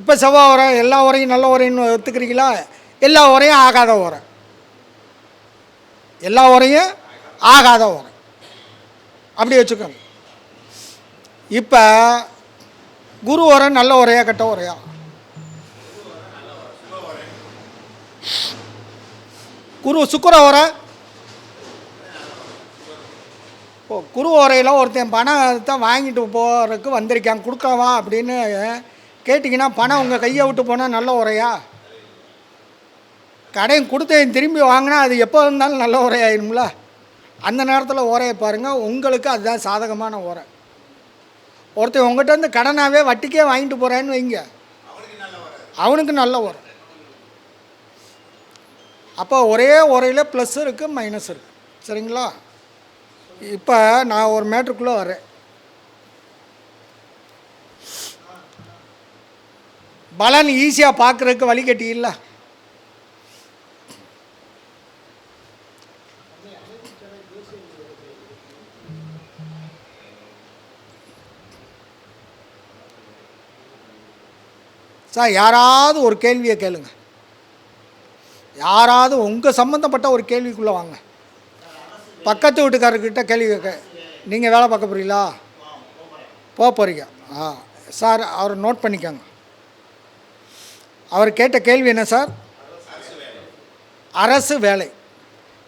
இப்போ செவ்வாய் உரை எல்லா உரையும் நல்ல உரைன்னு ஒத்துக்கிறீங்களா? எல்லா உரையும் ஆகாத உரை, எல்லா உரையும் ஆகாத உரை, அப்படி வச்சுக்கோங்க. இப்போ குரு உரை நல்ல உரையா கெட்ட உரையா? குரு சுக்கிர உரை. ஓ, குரு உரையில் ஒருத்தன் பணத்தை வாங்கிட்டு போகிறதுக்கு வந்திருக்கான், கொடுக்கவா அப்படின்னு கேட்டிங்கன்னா பணம் உங்கள் கையை விட்டு போனால் நல்ல உரையா? கடையும் கொடுத்தேன் திரும்பி வாங்கினா அது எப்போ இருந்தாலும் நல்ல உரையாயிரும்ல. அந்த நேரத்தில் உரையை பாருங்கள், உங்களுக்கு அதுதான் சாதகமான உரை. ஒருத்தன் உங்கள்கிட்ட இருந்து கடனாகவே வட்டிக்கே வாங்கிட்டு போகிறேன்னு வைங்க, அவனுக்கு நல்ல உரை. அப்போ ஒரே உரையில் ப்ளஸ் இருக்குது மைனஸ் இருக்குது. சரிங்களா? இப்போ நான் ஒரு மேட்ருக்குள்ளே வரேன். பலன் ஈஸியாக பார்க்குறதுக்கு வழிகட்டி இல்லை. சார் யாராவது ஒரு கேள்வியை கேளுங்க, யாராவது உங்கள் சம்மந்தப்பட்ட ஒரு கேள்விக்குள்ளே வாங்க. பக்கத்து வீட்டுக்காரர்கிட்ட கேள்வி கேட்க, நீங்கள் வேலை பார்க்க போகிறீங்களா? போகிறீங்க. சார் அவர் நோட் பண்ணிக்கோங்க. அவர் கேட்ட கேள்வி என்ன சார்? அரசு வேலை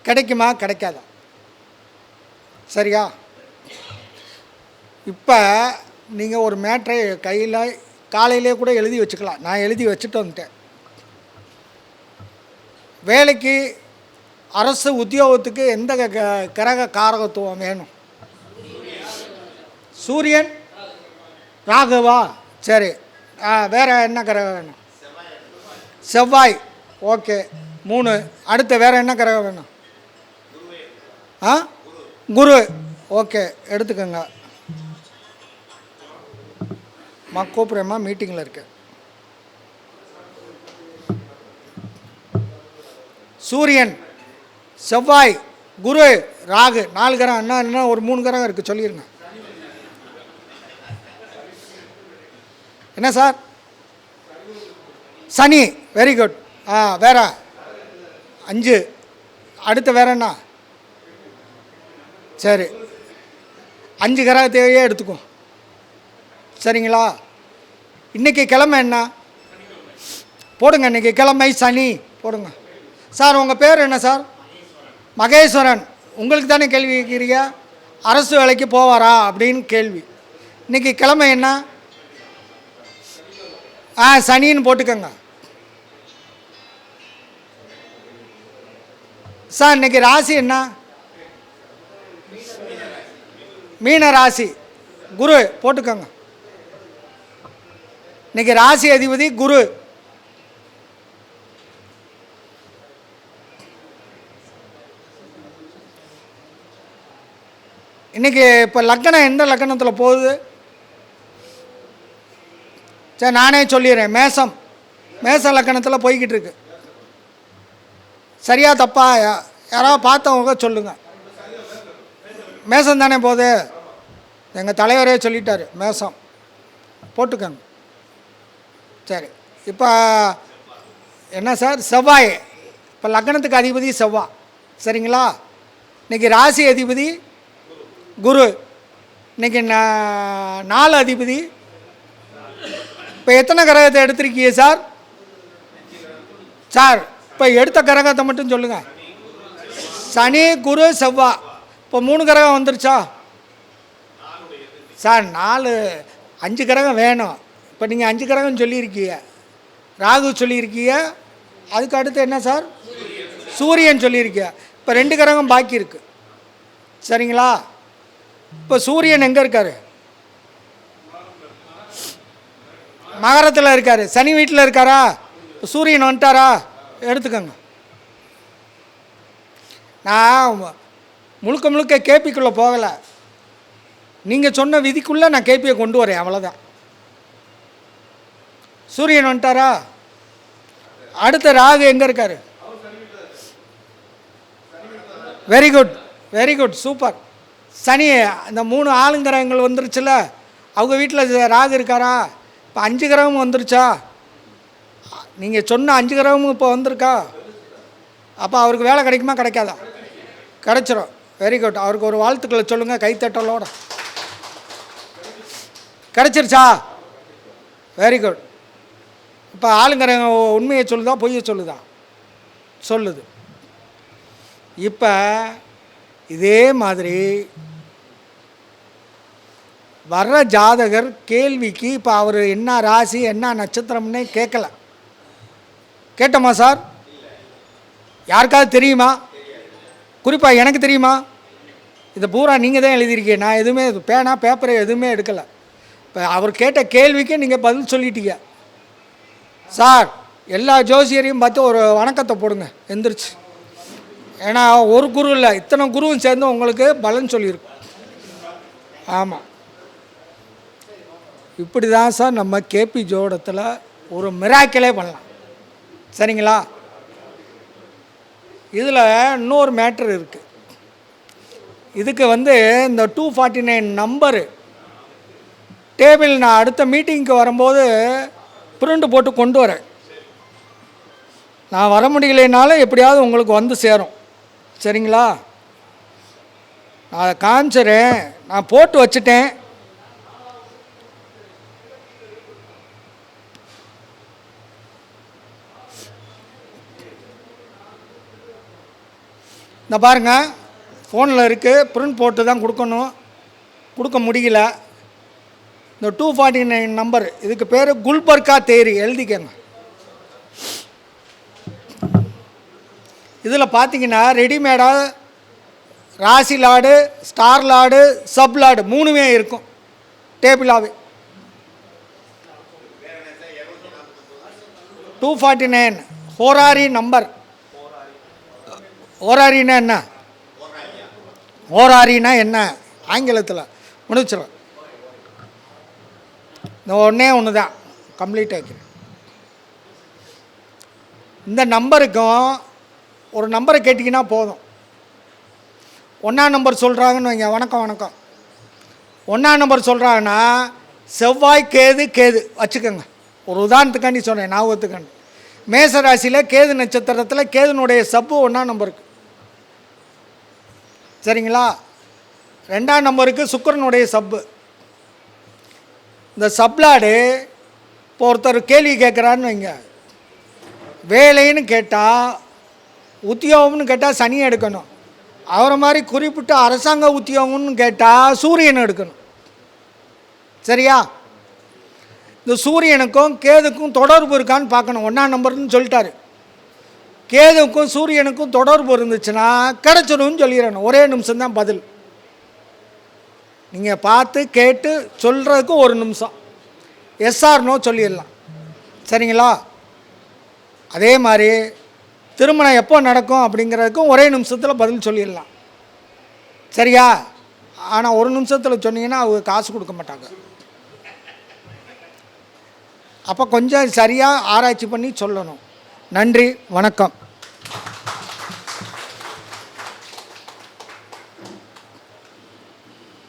கிடைக்குமா கிடைக்காதா? சரியா? இப்போ நீங்கள் ஒரு மேட்ரை கையில் காலையிலே கூட எழுதி வச்சுக்கலாம். நான் எழுதி வச்சுட்டு வந்துட்டேன். வேலைக்கு அரசு உத்தியோகத்துக்கு எந்த கிரக காரகத்துவம் வேணும்? சூரியன், ராகுவா? சரி, வேறு என்ன கிரகம் வேணும்? செவ்வாய். ஓகே, 3. அடுத்து வேறு என்ன கிரகம் வேணும்? குரு. ஓகே, எடுத்துக்கோங்க. கூப்பிட்றேம்மா, மீட்டிங்கில் இருக்கேன். சூரியன், செவ்வாய், குரு, ராகு, 4 கிரகம். என்ன ஒரு 3 கிரகம் இருக்குது, சொல்லிடுங்க. என்ன சார்? சனி. Very good. வேற 5. அடுத்து வேற என்ன? சரி, 5 கிரகத்தையே எடுத்துக்கும். சரிங்களா? இன்றைக்கி கிழமை என்ன போடுங்க? இன்றைக்கி கிழமை சனி போடுங்க. சார் உங்கள் பேர் என்ன சார்? மகேஸ்வரன். உங்களுக்கு தானே கேள்வி கேட்குறீங்க, அரசு வேலைக்கு போவாரா அப்படின்னு கேள்வி. இன்றைக்கி கிழமை என்ன? சனின்னு போட்டுக்கோங்க. சார் இன்றைக்கி ராசி என்ன? மீன ராசி. குரு போட்டுக்கோங்க. இன்றைக்கி ராசி அதிபதி குரு. இன்றைக்கி இப்போ லக்கணம் எந்த லக்கணத்தில் போகுது? சரி, நானே சொல்லிடுறேன். மேசம். மேச லக்கணத்தில் போய்கிட்டு இருக்கு. சரியா தப்பா? யாராவது பார்த்தவங்க சொல்லுங்கள். மேசம் தானே போகுது? எங்கள் தலைவரே சொல்லிட்டார், மேசம் போட்டுக்கோங்க. சரி, இப்போ என்ன சார்? செவ்வாய். இப்போ லக்கணத்துக்கு அதிபதி செவ்வாய். சரிங்களா? இன்றைக்கி ராசி அதிபதி குரு. இன்றைக்கி 4 அதிபதி. இப்போ எத்தனை கிரகத்தை எடுத்திருக்கீங்க சார்? சார் இப்போ எடுத்த கிரகத்தை மட்டும் சொல்லுங்கள். சனி, குரு, செவ்வாய். இப்போ 3 கிரகம் வந்துருச்சா சார்? 5 கிரகம் வேணும். இப்போ நீங்கள் 5 கிரகம் சொல்லியிருக்கீங்க. ராகு சொல்லியிருக்கீங்க, அதுக்கு அடுத்து என்ன சார்? சூரியன் சொல்லியிருக்கீங்க. இப்போ 2 கிரகம் பாக்கி இருக்குது. சரிங்களா? இப்போ சூரியன் எங்கே இருக்கார்? மகரத்தில் இருக்கார். சனி வீட்டில் இருக்காரா? சூரியன் வந்துட்டாரா? எடுத்துக்கோங்க. நான் முழுக்க முழுக்க கேபிக்குள்ளே போகலை, நீங்கள் சொன்ன விதிக்குள்ளே நான் கேபியை கொண்டு வரேன், அவ்வளோதான். சூரியன் வந்துட்டாரா? அடுத்த ராகு எங்கே இருக்கார்? Very good, very good, super. Shani, இந்த 3 ஆளுங்கிரகங்கள் வந்துருச்சுல, அவங்க வீட்டில் ராகு இருக்காரா? இப்போ 5 கிரகம் வந்துருச்சா? நீங்கள் சொன்ன 5 கிரகமும் இப்போ வந்திருக்கா? அப்போ அவருக்கு வேலை கிடைக்குமா கிடைக்காதா? கிடச்சிரும். Very good. அவருக்கு ஒரு வாழ்த்துக்களை சொல்லுங்கள் கைத்தட்டலோட. கிடச்சிருச்சா? Very good. இப்போ ஆளுங்கிறவங்க உண்மையை சொல்லுதா பொய்யை சொல்லுதா? சொல்லுது. இப்போ இதே மாதிரி வர்ற ஜாதகர் கேள்விக்கு இப்போ அவர் என்ன ராசி என்ன நட்சத்திரம்னே கேட்கல. கேட்டோமா சார்? யாருக்காவது தெரியுமா? குறிப்பாக எனக்கு தெரியுமா? இதை பூரா நீங்கள் தான் எழுதியிருக்கீங்க. நான் எதுவுமே பேனா பேப்பரை எதுவுமே எடுக்கலை. இப்போ அவர் கேட்ட கேள்விக்கு நீங்கள் பதில் சொல்லிட்டீங்க. சார் எல்லா ஜோசியரையும் பார்த்து ஒரு வணக்கத்தை போடுங்க எந்திரிச்சு. ஏன்னா ஒரு குரு இல்லை, இத்தனை குருவும் சேர்ந்து உங்களுக்கு பலன் சொல்லியிருக்கு. ஆமாம், இப்படி தான் சார் நம்ம கேபி ஜோடத்தில் ஒரு மிராக்கிளே பண்ணலாம். சரிங்களா? இதில் இன்னொரு மேட்ரு இருக்குது. இதுக்கு இந்த 249 நம்பரு டேபிள் நான் அடுத்த மீட்டிங்க்கு வரும்போது பிரிண்ட் போட்டு கொண்டு வரேன். நான் வர முடியலைனாலும் எப்படியாவது உங்களுக்கு வந்து சேரும். சரிங்களா? நான் அதை காமிச்சிறேன். நான் போட்டு வச்சுட்டேன். இந்த பாருங்கள், ஃபோனில் இருக்குது. பிரிண்ட் போட்டு தான் கொடுக்கணும், கொடுக்க முடியல. இந்த 249 நம்பர், இதுக்கு பேர் குல்பர்கா தேரி, எழுதிக்கங்க. இதில் பார்த்தீங்கன்னா ரெடிமேடாக ராசி லாடு, ஸ்டார் லாடு, சப் லாடு 3மே இருக்கும் டேபிளாகவே. 249 ஹோராரி நம்பர். ஹோராரின்னா என்ன? ஹோராரின்னா என்ன ஆங்கிலத்தில் முடிச்சிடும். இந்த ஒன்று தான் கம்ப்ளீட் ஆகிக்கிறேன். இந்த நம்பருக்கும் ஒரு நம்பரை கேட்டிங்கன்னா போதும். 1ஆம் நம்பர் சொல்கிறாங்கன்னு வைங்க. வணக்கம் வணக்கம். 1ஆம் நம்பர் சொல்கிறாங்கன்னா செவ்வாய் கேது கேது வச்சுக்கோங்க. ஒரு உதாரணத்துக்காண்டி சொன்னேன், ஞாபகத்துக்காண்டி. மேசராசியில் கேது நட்சத்திரத்தில் கேதுனுடைய சப்பு 1ஆம் நம்பருக்கு. சரிங்களா? 2ஆம் நம்பருக்கு சுக்கிரனுடைய சப்பு. இந்த சப்லாடு இப்போ ஒருத்தர் கேள்வி கேட்குறான்னு வைங்க. வேலைன்னு கேட்டால், உத்தியோகம்னு கேட்டால் சனியை எடுக்கணும். அவரை மாதிரி குறிப்பிட்ட அரசாங்க உத்தியோகம்னு கேட்டால் சூரியனை எடுக்கணும். சரியா? இந்த சூரியனுக்கும் கேதுக்கும் தொடர்பு இருக்கான்னு பார்க்கணும். 1ஆம் நம்பர்னு சொல்லிட்டாரு. கேதுக்கும் சூரியனுக்கும் தொடர்பு இருந்துச்சுன்னா கிடச்சிடும்னு சொல்லிடணும். ஒரே நிமிஷம்தான் பதில். நீங்கள் பார்த்து கேட்டு சொல்கிறதுக்கு ஒரு நிமிஷம். எஸ்ஆர்னோ சொல்லிடலாம். சரிங்களா? அதே மாதிரி திருமணம் எப்போ நடக்கும் அப்படிங்கிறதுக்கும் ஒரே நிமிஷத்தில் பதில் சொல்லிடலாம். சரியா? ஆனால் ஒரு நிமிஷத்தில் சொன்னீங்கன்னா அவங்க காசு கொடுக்க மாட்டாங்க. அப்போ கொஞ்சம் சரியாக ஆராய்ச்சி பண்ணி சொல்லணும். நன்றி, வணக்கம்.